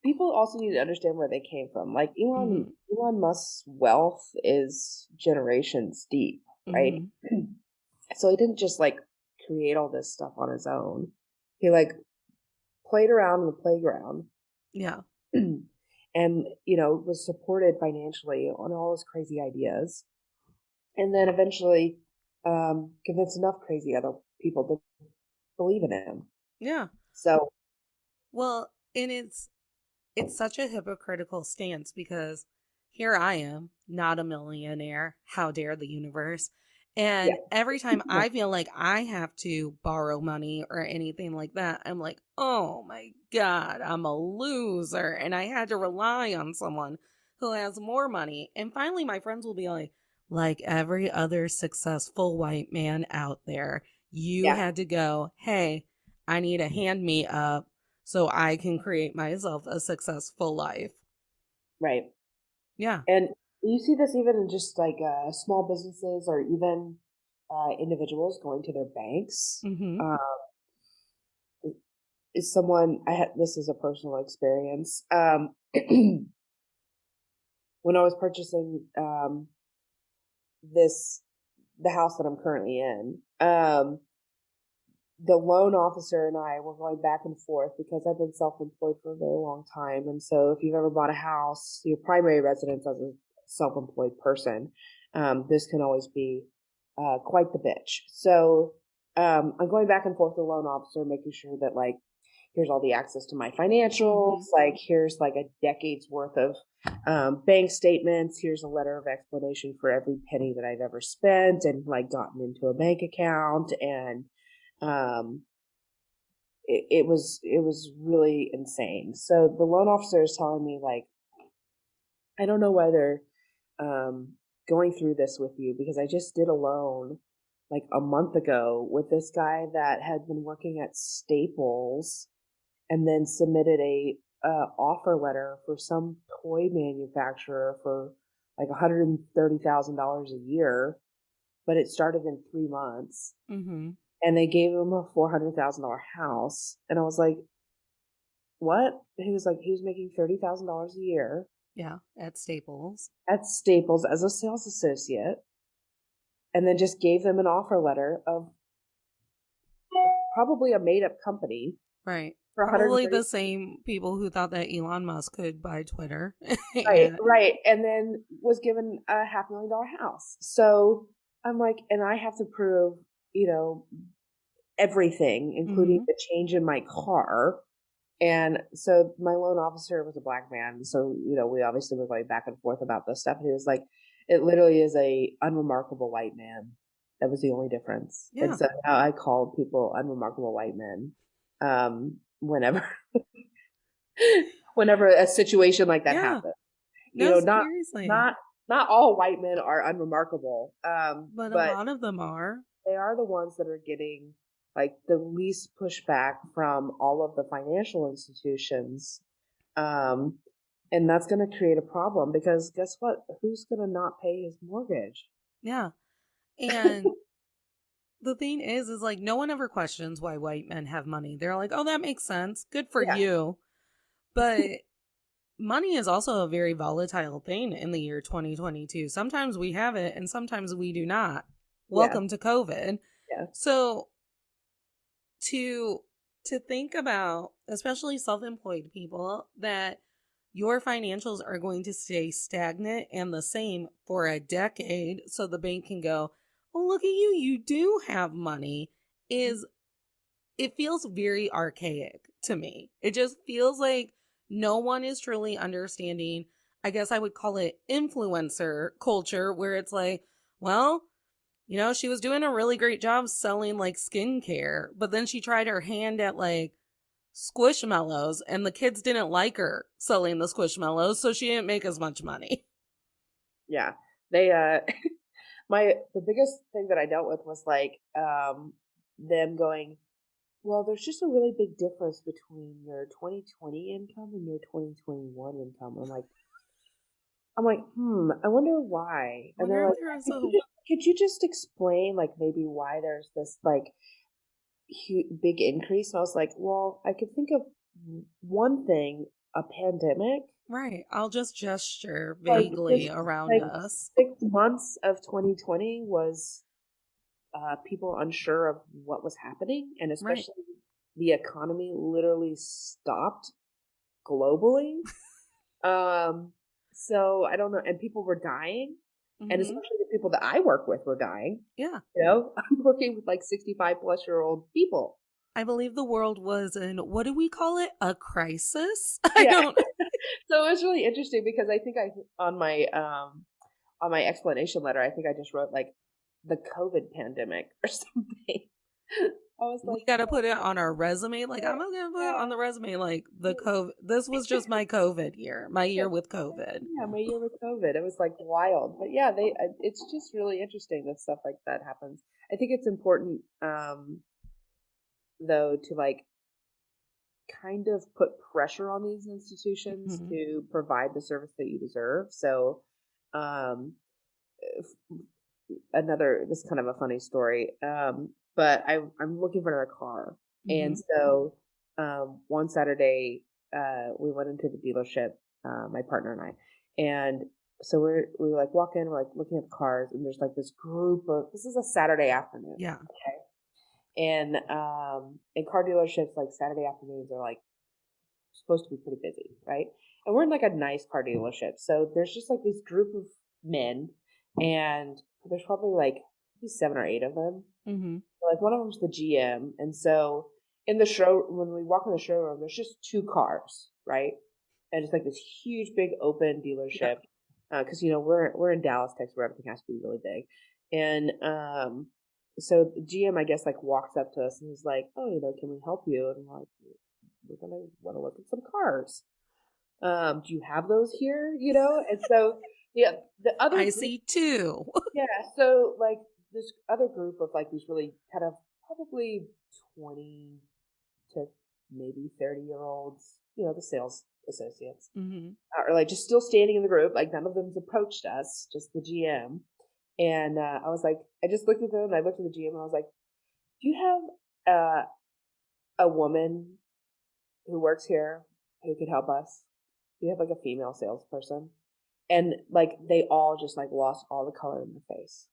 people also need to understand where they came from. Like Mm-hmm. Elon Musk's wealth is generations deep, right? Mm-hmm. So he didn't just like create all this stuff on his own. He like played around in the playground Yeah. and was supported financially on all his crazy ideas, and then eventually convinced enough crazy other people to believe in him. Yeah. So Well, and it's such a hypocritical stance because here I am, not a millionaire. How dare the universe? yeah, And every time I feel like I have to borrow money or anything like that, I'm like, oh my God, I'm a loser. And I had to rely on someone who has more money. And finally, my friends will be like every other successful white man out there, you yeah, had to go, hey, I need a hand me up so I can create myself a successful life. right. Yeah. And you see this even in just like small businesses or even individuals going to their banks. Mm-hmm. Is someone I had this is a personal experience. When I was purchasing this the house that I'm currently in, the loan officer and I were going back and forth because I've been self-employed for a very long time. And so if you've ever bought a house, your primary residence as a self-employed person, this can always be quite the bitch. So I'm going back and forth with the loan officer, making sure that like, here's all the access to my financials. Mm-hmm. Like here's like a decade's worth of bank statements. Here's a letter of explanation for every penny that I've ever spent and like gotten into a bank account. And um, it was really insane. So the loan officer is telling me like, I don't know why they're um, going through this with you because I just did a loan like a month ago with this guy that had been working at Staples and then submitted a offer letter for some toy manufacturer for like $130,000 a year, but it started in 3 months Mm-hmm. and they gave him a $400,000 house. And I was like, what? He was like, he was making $30,000 a year. Yeah, at Staples. at Staples as a sales associate, and then just gave them an offer letter of probably a made up company Right. for Probably 130. the same people who thought that Elon Musk could buy Twitter. Right, And right. And then was given a $500,000 house. So I'm like, and I have to prove, you know, everything, including Mhm. the change in my car. And so my loan officer was a black man. So, we obviously were going back and forth about this stuff. And he was like, it literally is a unremarkable white man. That was the only difference. And Yeah. so now I call people unremarkable white men. Whenever, whenever a situation like that Yeah. happens, No, not, seriously. not, not all white men are unremarkable. But a But lot of them are. they are the ones that are getting like the least pushback from all of the financial institutions. Um, and that's going to create a problem because guess what? Who's going to not pay his mortgage? Yeah. And the thing is like no one ever questions why white men have money. They're like, "Oh, that makes sense. Good for Yeah. you." But money is also a very volatile thing in the year 2022. Sometimes we have it and sometimes we do not. Yeah. Welcome to COVID. Yeah. So to think about, especially self-employed people, that your financials are going to stay stagnant and the same for a decade so the bank can go, "Oh, look at you, you do have money," is it feels very archaic to me. It just feels like no one is truly understanding. I guess I would call it influencer culture, where it's like, well, she was doing a really great job selling like skincare, but then she tried her hand at like squishmallows and the kids didn't like her selling the squishmallows, so she didn't make as much money. Yeah. They, the biggest thing that I dealt with was like, them going, well, there's just a really big difference between your 2020 income and your 2021 income. I'm like, I wonder why. I And wonder they're if like, there was could a you just, could you just explain like maybe why there's this like big increase? And I was like, well, I could think of one thing, a pandemic, right. I'll just gesture like vaguely this, around like us. 6 months of 2020 was people unsure of what was happening, and Right. especially the economy literally stopped globally. Um, so I don't know, and people were dying, and Hmm. especially the people that I work with were dying. Yeah. I'm working with like 65-plus-year-old people. I believe the world was in, what do we call it? A crisis? I Yeah. don't. So it was really interesting because I think on my explanation letter, I think I just wrote like the COVID pandemic or something. I was We like, got to put it on our resume. Like, I'm not going to put it on the resume. Like, the COVID. This was just my COVID year, my yeah, year with COVID. yeah, my year with COVID. It was like wild, but yeah, it's just really interesting that stuff like that happens. I think it's important, though, to like kind of put pressure on these institutions Hmm. to provide the service that you deserve. So, um, this is kind of a funny story. But I'm looking for another car, and Hmm. so one Saturday, we went into the dealership, my partner and I, and so we like walk in, we're like looking at the cars, and there's like this group of. This is a Saturday afternoon, Yeah. okay, and car dealerships like Saturday afternoons are like supposed to be pretty busy, right? And we're in like a nice car dealership. So there's just like this group of men, and there's probably like maybe 7 or 8 of them. Hmm. Like one of them's the GM. And so in the show, when we walk in the showroom, there's just 2 cars, right? And it's like this huge, big open Yeah. dealership. Because we're in Dallas, Texas, where everything has to be really big, and so the GM, I guess, like walks up to us and he's like, "Oh, can we help you?" And we're like, "We're gonna want to look at some cars. Do you have those here?" And so yeah, the other I group, see two. yeah, so like this other group of like these really kind of probably 20 to maybe 30-year olds, the sales associates, Hmm. are like just still standing in the group. Like none of them's approached us, just the GM. And I was like, I just looked at them and I looked at the GM and I was like, do you have a woman who works here who could help us? you have like a female salesperson, and like they all just like lost all the color in their face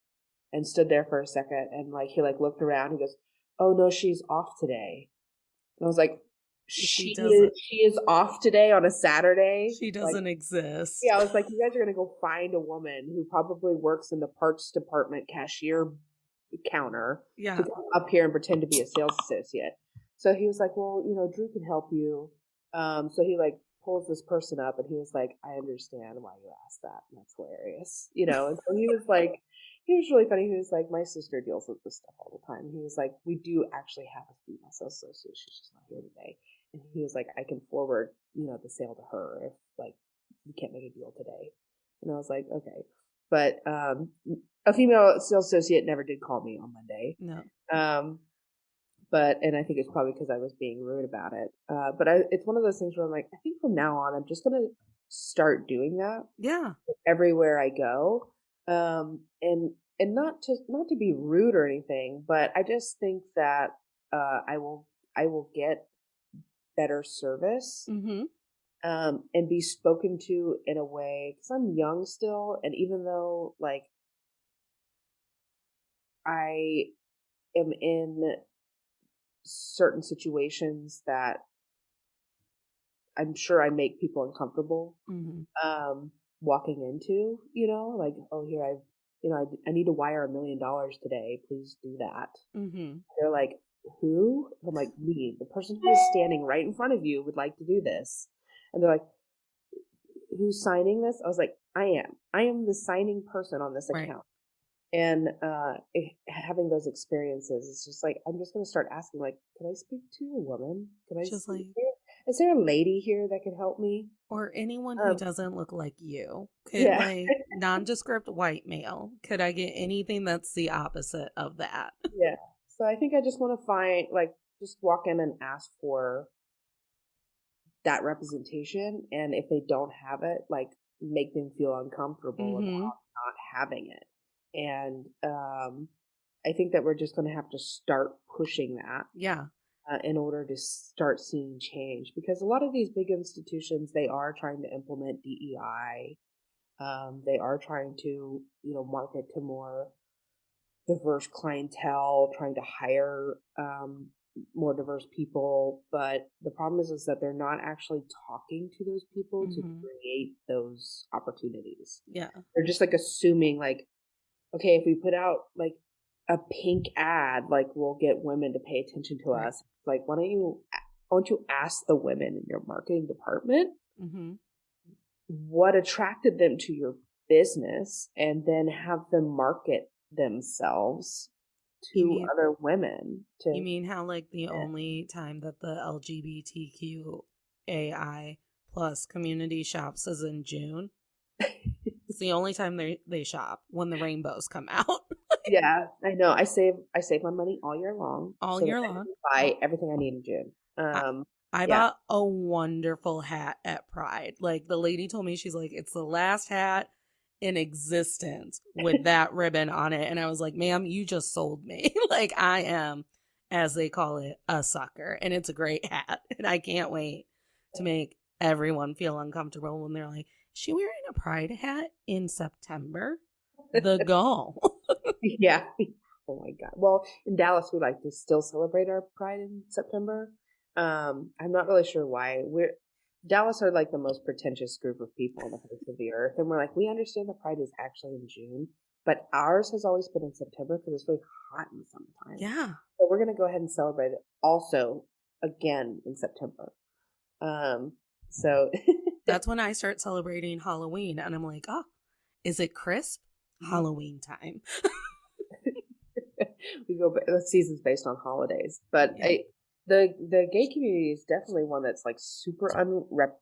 and stood there for a second, and like he like looked around. He goes, "Oh no, she's off today." And I was like, She doesn't. she is off today on a Saturday." She Like, doesn't exist. yeah, I was like, "You guys are gonna go find a woman who probably works in the parts department cashier counter to Yeah. come up here and pretend to be a sales associate." So he was like, "Well, Drew can help you." So he like pulls this person up, and he was like, "I understand why you asked that. And that's hilarious." And so he was like, he was really funny. He was like, "My sister deals with this stuff all the time." He was like, "We do actually have a female sales associate. She's just not here today." And he was like, "I can forward, the sale to her if like we can't make a deal today." And I was like, "Okay." But a female sales associate never did call me on Monday. No. Um, and I think it's probably because I was being rude about it. But it's one of those things where I'm like, I think from now on, I'm just gonna start doing that Yeah. everywhere I go. And not to be rude or anything, but I just think that I will get better service, Mm-hmm. and be spoken to in a way, because I'm young still, and even though like I am in certain situations that I'm sure I make people uncomfortable, Mm-hmm. walking into, like, "Oh, here, I need to wire $1 million today. Please do that." Mm-hmm. They're like, "Who?" I'm like, "Me, the person who is standing right in front of you would like to do this." And they're like, "Who's signing this?" I was like, "I am. I am the signing person on this Right. account." And having those experiences, it's just like I'm just going to start asking, like, "Can I speak to a woman? Can I Just speak like, here? Is there a lady here that can help me?" or anyone who Um, doesn't look like you. Could yeah, like nondescript white male. Could I get anything that's the opposite of that? yeah. So I think I just want to find, like, just walk in and ask for that representation, and if they don't have it, like, make them feel uncomfortable Mm-hmm. about not having it. And I think that we're just going to have to start pushing that, Yeah. in order to start seeing change, because a lot of these big institutions, they are trying to implement DEI. They are trying to market to more diverse clientele, trying to hire more diverse people. But the problem is that they're not actually talking to those people to Mm-hmm. create those opportunities. Yeah. They're just like assuming, like, okay, if we put out like a pink ad, like we'll get women to pay attention to Right. us. Like, why don't you ask the women in your marketing department Mm-hmm. what attracted them to your business, and then have them market themselves You to mean other women you to mean how like the yeah. only time that the LGBTQAI plus community shops is in June? It's the only time they shop when the rainbows come out Yeah, I know. I save my money all year long all so that year I long. can buy everything I need in June. I, I Yeah. bought a wonderful hat at Pride. Like the lady told me, she's like, it's the last hat in existence with that ribbon on it. And I was like, ma'am, you just sold me. Like I am, as they call it, a sucker. And it's a great hat. And I can't wait to make everyone feel uncomfortable when they're like, is she wearing a Pride hat in September? The gall. Yeah. Oh my God. Well, in Dallas, we like to still celebrate our Pride in September. I'm not really sure why. Dallas are like the most pretentious group of people on the face of the earth, and we're like, we understand the Pride is actually in June, but ours has always been in September because it's really hot in the summertime. Yeah. So we're gonna go ahead and celebrate it also again in September. Um, so That's when I start celebrating Halloween. And I'm like, oh, is it crisp? Halloween time. we go. The season's based on holidays, but Yeah, the gay community is definitely one that's like super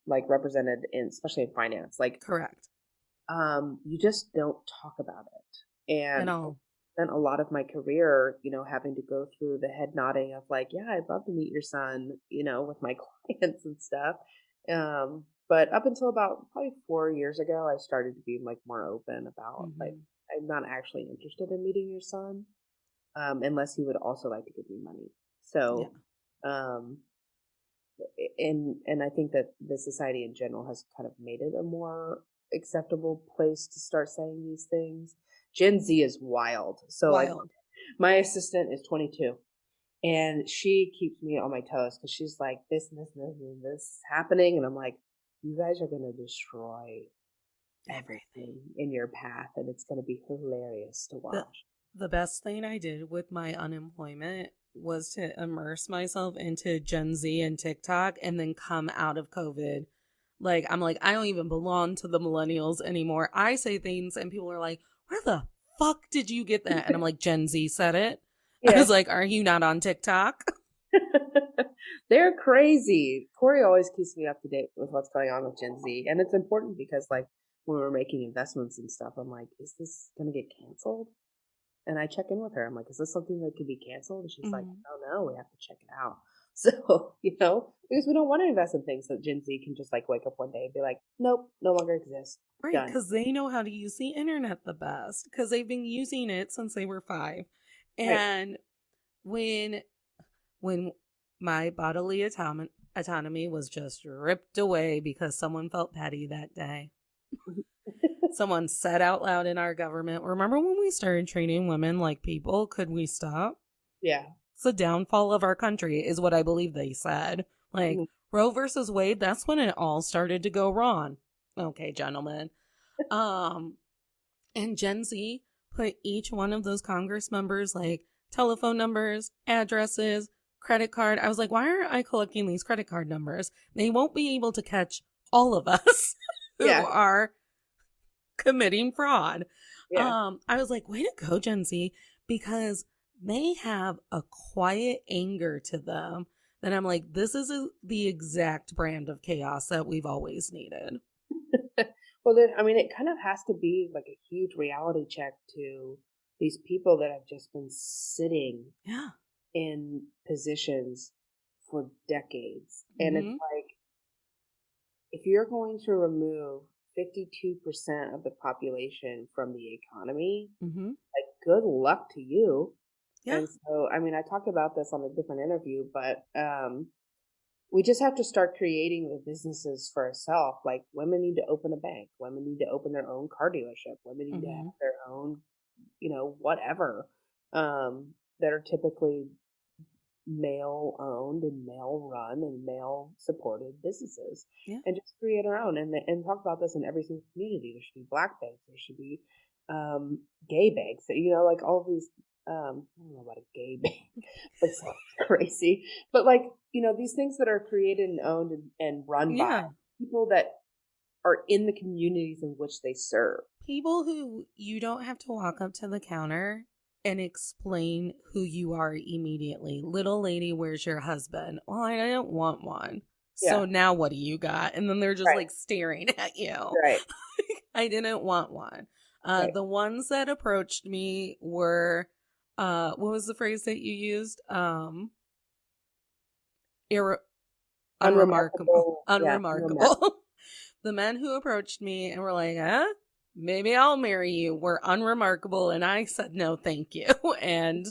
represented in, especially in finance. Like, correct. you just don't talk about it. At And I all. spent a lot of my career, having to go through the head nodding of like, yeah, I'd love to meet your son, with my clients and stuff. But up until about probably 4 years ago, I started to be like more open about, like, Hmm. I'm not actually interested in meeting your son, unless he would also like to give me money. Yeah. So, um, and I think that the society in general has kind of made it a more acceptable place to start saying these things. Gen Z is wild. So like Wild. my assistant is 22 and she keeps me on my toes because she's like, this is happening. And I'm like, you guys are going to destroy everything in your path. And it's going to be hilarious to The watch. the best thing I did with my unemployment was to immerse myself into Gen Z and TikTok and then come out of COVID. Like, I'm like, I don't even belong to the millennials anymore. I say things and people are like, where the fuck did you get that? And I'm like, Gen Z said it. I Yeah. was like, are you not on TikTok? They're crazy. Corey always keeps me up to date with what's going on with Gen Z. And it's important because, like, when we're making investments and stuff, I'm like, is this going to get canceled? And I check in with her. I'm like, is this something that could be canceled? And she's like, Mhm. oh no, we have to check it out. So, because we don't want to invest in things that Gen Z can just like wake up one day and be like, nope, no longer exists. Right, Done. because they know how to use the internet the best because they've been using it since they were 5. Right. And when when my bodily autonomy was just ripped away because someone felt petty that day. Someone said out loud in our government, remember when we started treating women like people? Could we stop? Yeah. It's the downfall of our country, is what I believe they said. Like, Mhm. Roe versus Wade, that's when it all started to go wrong. Okay, gentlemen. Um, and Gen Z put each one of those Congress members, like, telephone numbers, addresses, credit card. I was like, why aren't I collecting these credit card numbers? They won't be able to catch all of us who Yeah. are committing fraud. Yeah. I was like, way to go, Gen Z, because they have a quiet anger to them that I'm like, this is the exact brand of chaos that we've always needed. Well, I mean, it kind of has to be like a huge reality check to these people that have just been sitting Yeah. in positions for decades. And it's Mm-hmm. like, if you're going to remove 52% of the population from the economy, Mm-hmm. like, good luck to you. Yeah. And so, I mean, I talked about this on a different interview, but we just have to start creating the businesses for ourselves. Like, women need to open a bank, women need to open their own car dealership, women need to Mm-hmm. have their own, whatever, that are typically male owned and male run and male supported businesses, Yeah. and just create our own and talk about this in every single community. There should be black banks, there should be gay banks, like all of these. I don't know about a gay bank, but it's crazy. But like, these things that are created and owned and run by Yeah. people that are in the communities in which they serve. People who you don't have to walk up to the counter and explain who you are immediately. Little lady, where's your husband? Well, I don't want one. Yeah. So now what do you got? And then they're just Right. like staring at you. Right. I didn't want one. Right. The ones that approached me were, what was the phrase that you used? Ir- unremarkable. Unremarkable. Yeah. Unremarkable. Unremarkable. The men who approached me and were like, maybe I'll marry you were unremarkable. And I said, no, thank you. And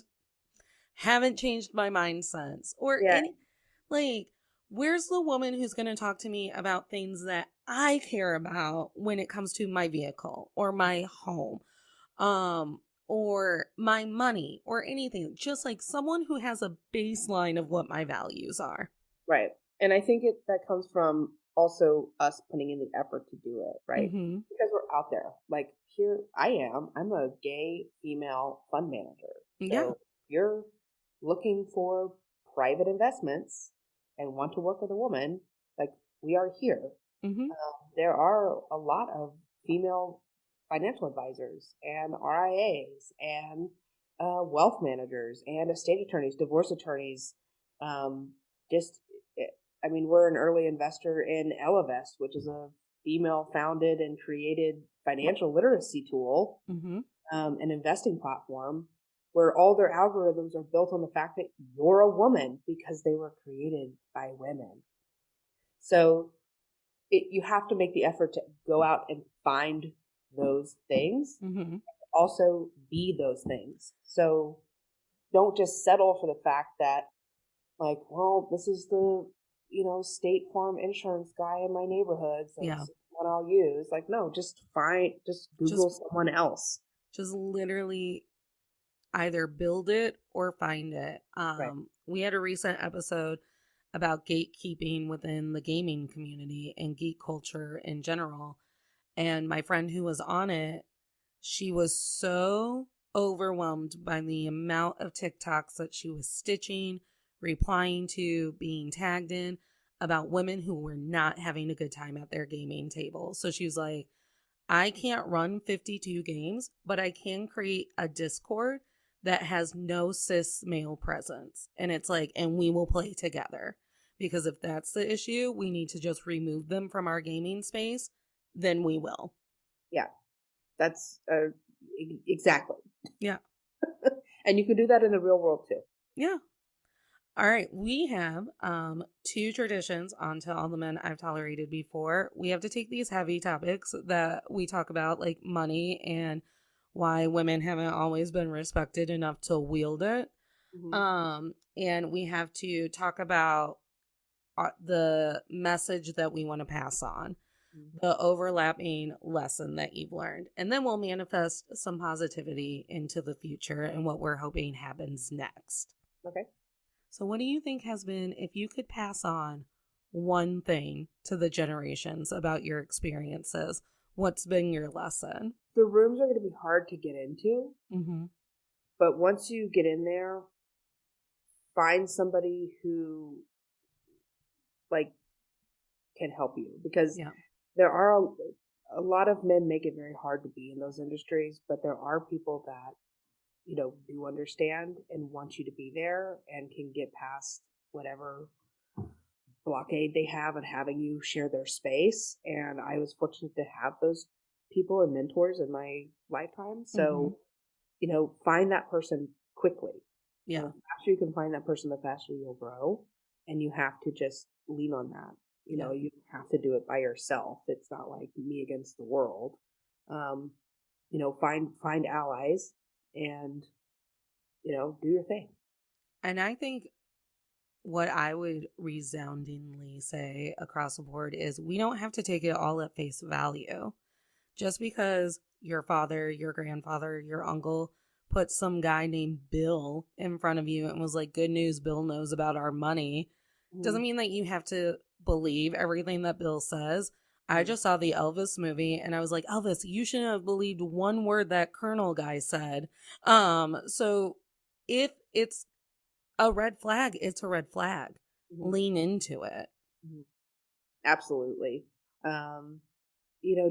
haven't changed my mind since. Or Yeah. any, like, where's the woman who's going to talk to me about things that I care about when it comes to my vehicle or my home, or my money or anything? Just like someone who has a baseline of what my values are. Right. And I think that comes from also us putting in the effort to do it, right? Mm-hmm. Because we're out there. Like, here I am. I'm a gay female fund manager. Yeah. So you're looking for private investments and want to work with a woman, like, we are here. Mm-hmm. There are a lot of female financial advisors and RIAs and wealth managers and estate attorneys, divorce attorneys. Just, I mean, we're an early investor in Ellevest, which is a female founded and created financial literacy tool, Mm-hmm. an investing platform where all their algorithms are built on the fact that you're a woman because they were created by women. So you have to make the effort to go out and find those things, Mm-hmm. also be those things. So don't just settle for the fact that, like, well, this is the State Farm insurance guy in my neighborhood. So Yeah. it's what I'll use. Like, no, just Google Just someone else. just literally either build it or find it. Right. We had a recent episode about gatekeeping within the gaming community and geek culture in general. And my friend who was on it, she was so overwhelmed by the amount of TikToks that she was stitching, replying to, being tagged in about women who were not having a good time at their gaming table. So she was like, I can't run 52 games, but I can create a Discord that has no cis male presence. And it's like, and we will play together. Because if that's the issue, we need to just remove them from our gaming space, then we will. Yeah. That's exactly. Yeah. And you can do that in the real world too. Yeah. All right. We have two traditions onto all the men I've tolerated before. We have to take these heavy topics that we talk about, like money and why women haven't always been respected enough to wield it. And we have to talk about the message that we want to pass on, the overlapping lesson that you've learned. And then we'll manifest some positivity into the future and what we're hoping happens next. Okay. So what do you think has been, if you could pass on one thing to the generations about your experiences, what's been your lesson? The rooms are going to be hard to get into, but once you get in there, find somebody who like can help you, because there are a lot of men make it very hard to be in those industries, but there are people that do understand and want you to be there and can get past whatever blockade they have and having you share their space. And I was fortunate to have those people and mentors in my lifetime. So, find that person quickly. Yeah. The faster you can find that person, the faster you'll grow. And you have to just lean on that. You don't have to do it by yourself. It's not like me against the world. Find allies and, do your thing. And I think what I would resoundingly say across the board is we don't have to take it all at face value. Just because your father, your grandfather, your uncle put some guy named Bill in front of you and was like, good news, Bill knows about our money, doesn't mean that you have to believe everything that Bill says. I just saw the Elvis movie and I was like, Elvis, you shouldn't have believed one word that Colonel guy said. So if it's a red flag, it's a red flag. Lean into it. Absolutely.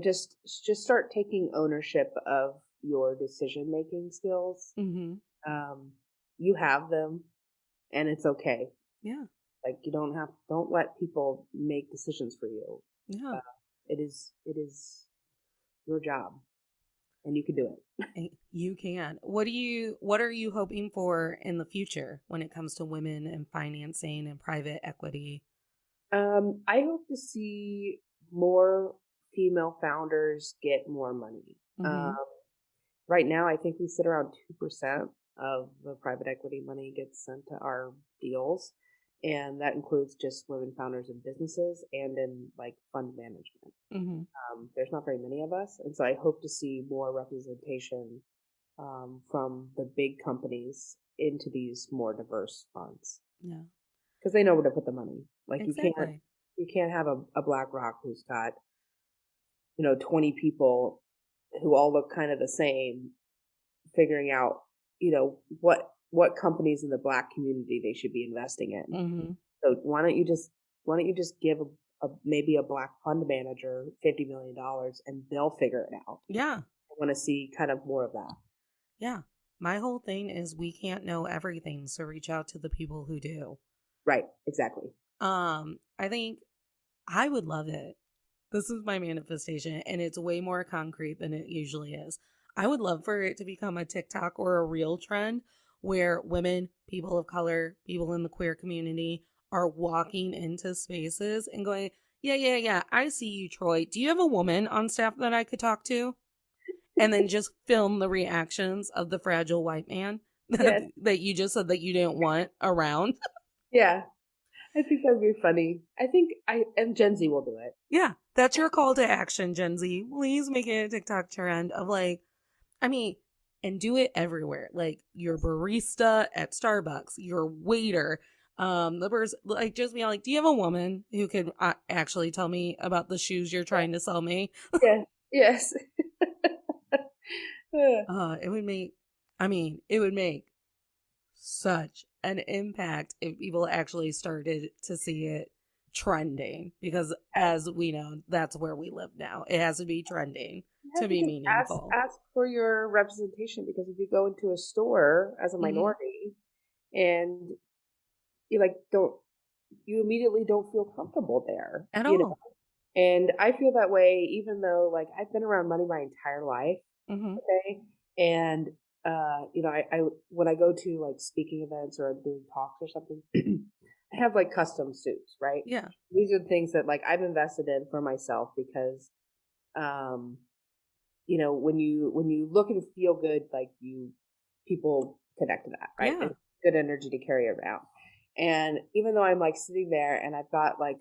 Just start taking ownership of your decision making skills. You have them and it's okay. Yeah. Like don't let people make decisions for you. Yeah. It is your job and you can do it. You can. What are you hoping for in the future when it comes to women and financing and private equity? I hope to see more female founders get more money. Right now, I think we sit around 2% of the private equity money gets sent to our deals. And that includes just women founders in businesses and in like fund management. There's not very many of us. And so I hope to see more representation from the big companies into these more diverse funds. Yeah. Because they know where to put the money. Like exactly. you can't have a BlackRock who's got 20 people who all look kind of the same, figuring out what companies in the Black community they should be investing in. So why don't you just give maybe a Black fund manager $50 million and they'll figure it out. Yeah. I want to see kind of more of that. Yeah. My whole thing is we can't know everything, so reach out to the people who do. Right. Exactly. I think I would love it. This is my manifestation, and it's way more concrete than it usually is. I would love for it to become a TikTok or a real trend where women, people of color, people in the queer community are walking into spaces and going, yeah, I see you, Troy. Do you have a woman on staff that I could talk to? And then just film the reactions of the fragile white man that you just said that you didn't want around. Yeah. I think that'd be funny. And Gen Z will do it. Yeah, that's your call to action, Gen Z. Please make it a TikTok trend of like, I mean, and do it everywhere. Like your barista at Starbucks, your waiter, the person, like just be like, do you have a woman who could actually tell me about the shoes you're trying to sell me? Yeah. Yes. It would make, I mean, it would make such an impact if people actually started to see it trending, because as we know, that's where we live now. It has to be trending to be meaningful. Ask for your representation, because if you go into a store as a minority and you you immediately don't feel comfortable there At all. And I feel that way, even though like I've been around money my entire life. Okay. And I when I go to like speaking events or I'm doing talks or something, I have like custom suits, right? Yeah. These are the things that like I've invested in for myself because when you look and feel good, like people connect to that, right? Yeah. It's good energy to carry around. And even though I'm like sitting there and I've got like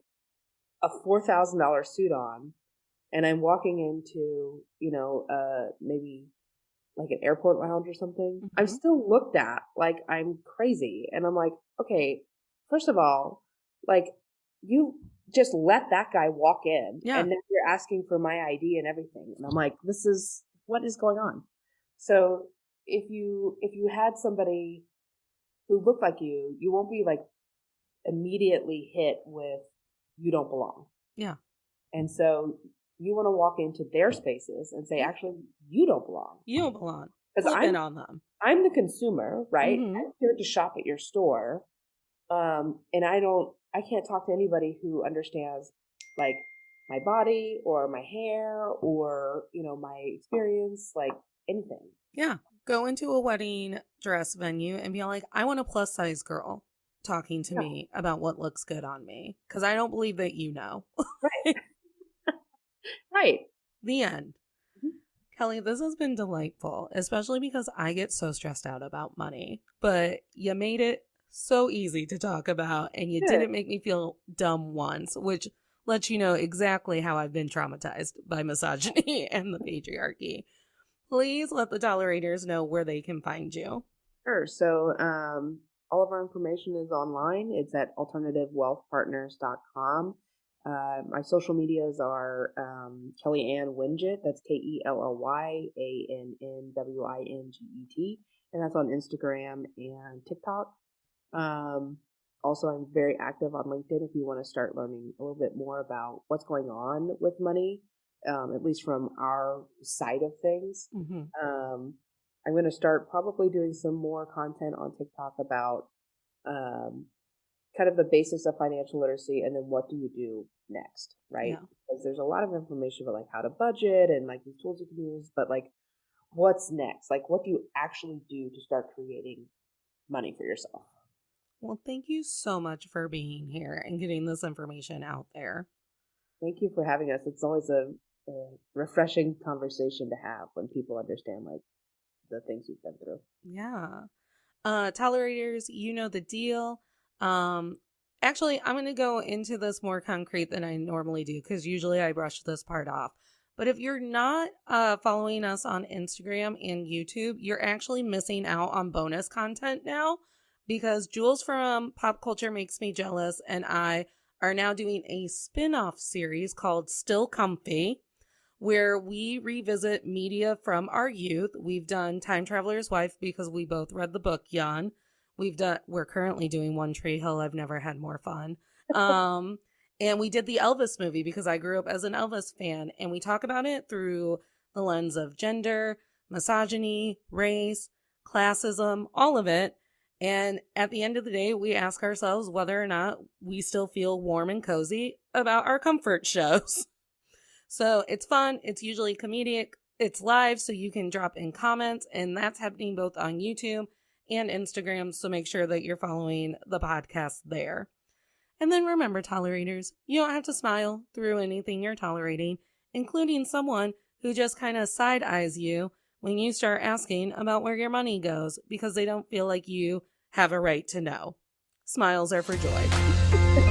a $4,000 suit on and I'm walking into, maybe like an airport lounge or something, I'm still looked at like I'm crazy. And I'm like, okay, first of all, like you just let that guy walk in and then you're asking for my ID and everything. And I'm like, what is going on? So if you had somebody who looked like you won't be like immediately hit with, you don't belong. Yeah. And so you want to walk into their spaces and say, actually, you don't belong. You don't belong. Because I'm the consumer, right? I'm here to shop at your store. And I can't talk to anybody who understands like my body or my hair or, my experience, like anything. Yeah. Go into a wedding dress venue and be like, I want a plus size girl talking to me about what looks good on me. Because I don't believe that you know. Right. Right. The end. Kelly, this has been delightful, especially because I get so stressed out about money. But you made it so easy to talk about, and you didn't make me feel dumb once, which lets you know exactly how I've been traumatized by misogyny and the patriarchy. Please let the tolerators know where they can find you. Sure. So all of our information is online. It's at alternativewealthpartners.com. My social medias are Kellyann Winget. That's KELLYANNWINGET, and that's on Instagram and TikTok. Also, I'm very active on LinkedIn if you want to start learning a little bit more about what's going on with money, at least from our side of things. I'm going to start probably doing some more content on TikTok about kind of the basics of financial literacy, and then what do you do next, right? Yeah. Because there's a lot of information about like how to budget and like these tools you can use, but like what's next? Like what do you actually do to start creating money for yourself? Well, thank you so much for being here and getting this information out there. Thank you for having us. It's always a refreshing conversation to have when people understand like the things you've been through. Yeah. Tolerators, you know the deal. Actually, I'm going to go into this more concrete than I normally do because usually I brush this part off. But if you're not following us on Instagram and YouTube, you're actually missing out on bonus content now, because Jules from Pop Culture Makes Me Jealous and I are now doing a spin-off series called Still Comfy, where we revisit media from our youth. We've done Time Traveler's Wife because we both read the book young. We're currently doing One Tree Hill. I've never had more fun. And we did the Elvis movie because I grew up as an Elvis fan, and we talk about it through the lens of gender, misogyny, race, classism, all of it. And at the end of the day, we ask ourselves whether or not we still feel warm and cozy about our comfort shows. So it's fun. It's usually comedic. It's live, so you can drop in comments, and that's happening both on YouTube and Instagram. So make sure that you're following the podcast there. And then remember, tolerators, you don't have to smile through anything you're tolerating, including someone who just kind of side eyes you when you start asking about where your money goes because they don't feel like you have a right to know. Smiles are for joy.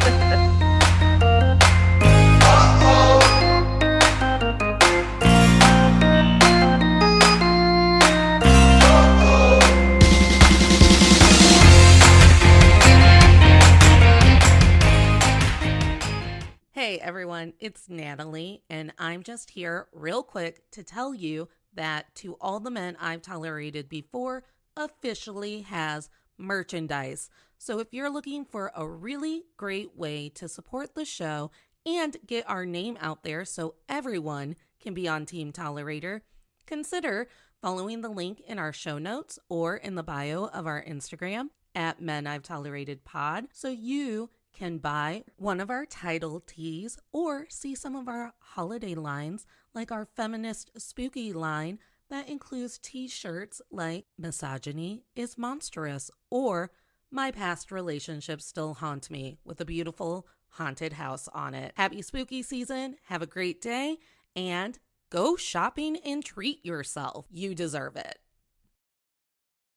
everyone, it's Natalie, and I'm just here real quick to tell you that To All the Men I've Tolerated Before officially has merchandise. So if you're looking for a really great way to support the show and get our name out there so everyone can be on Team Tolerator, consider following the link in our show notes or in the bio of our Instagram at Men I've Tolerated Pod so you can buy one of our title tees or see some of our holiday lines like our feminist spooky line that includes t-shirts like Misogyny is Monstrous or My Past Relationships Still Haunt Me with a beautiful haunted house on it. Happy spooky season, have a great day, and go shopping and treat yourself. You deserve it.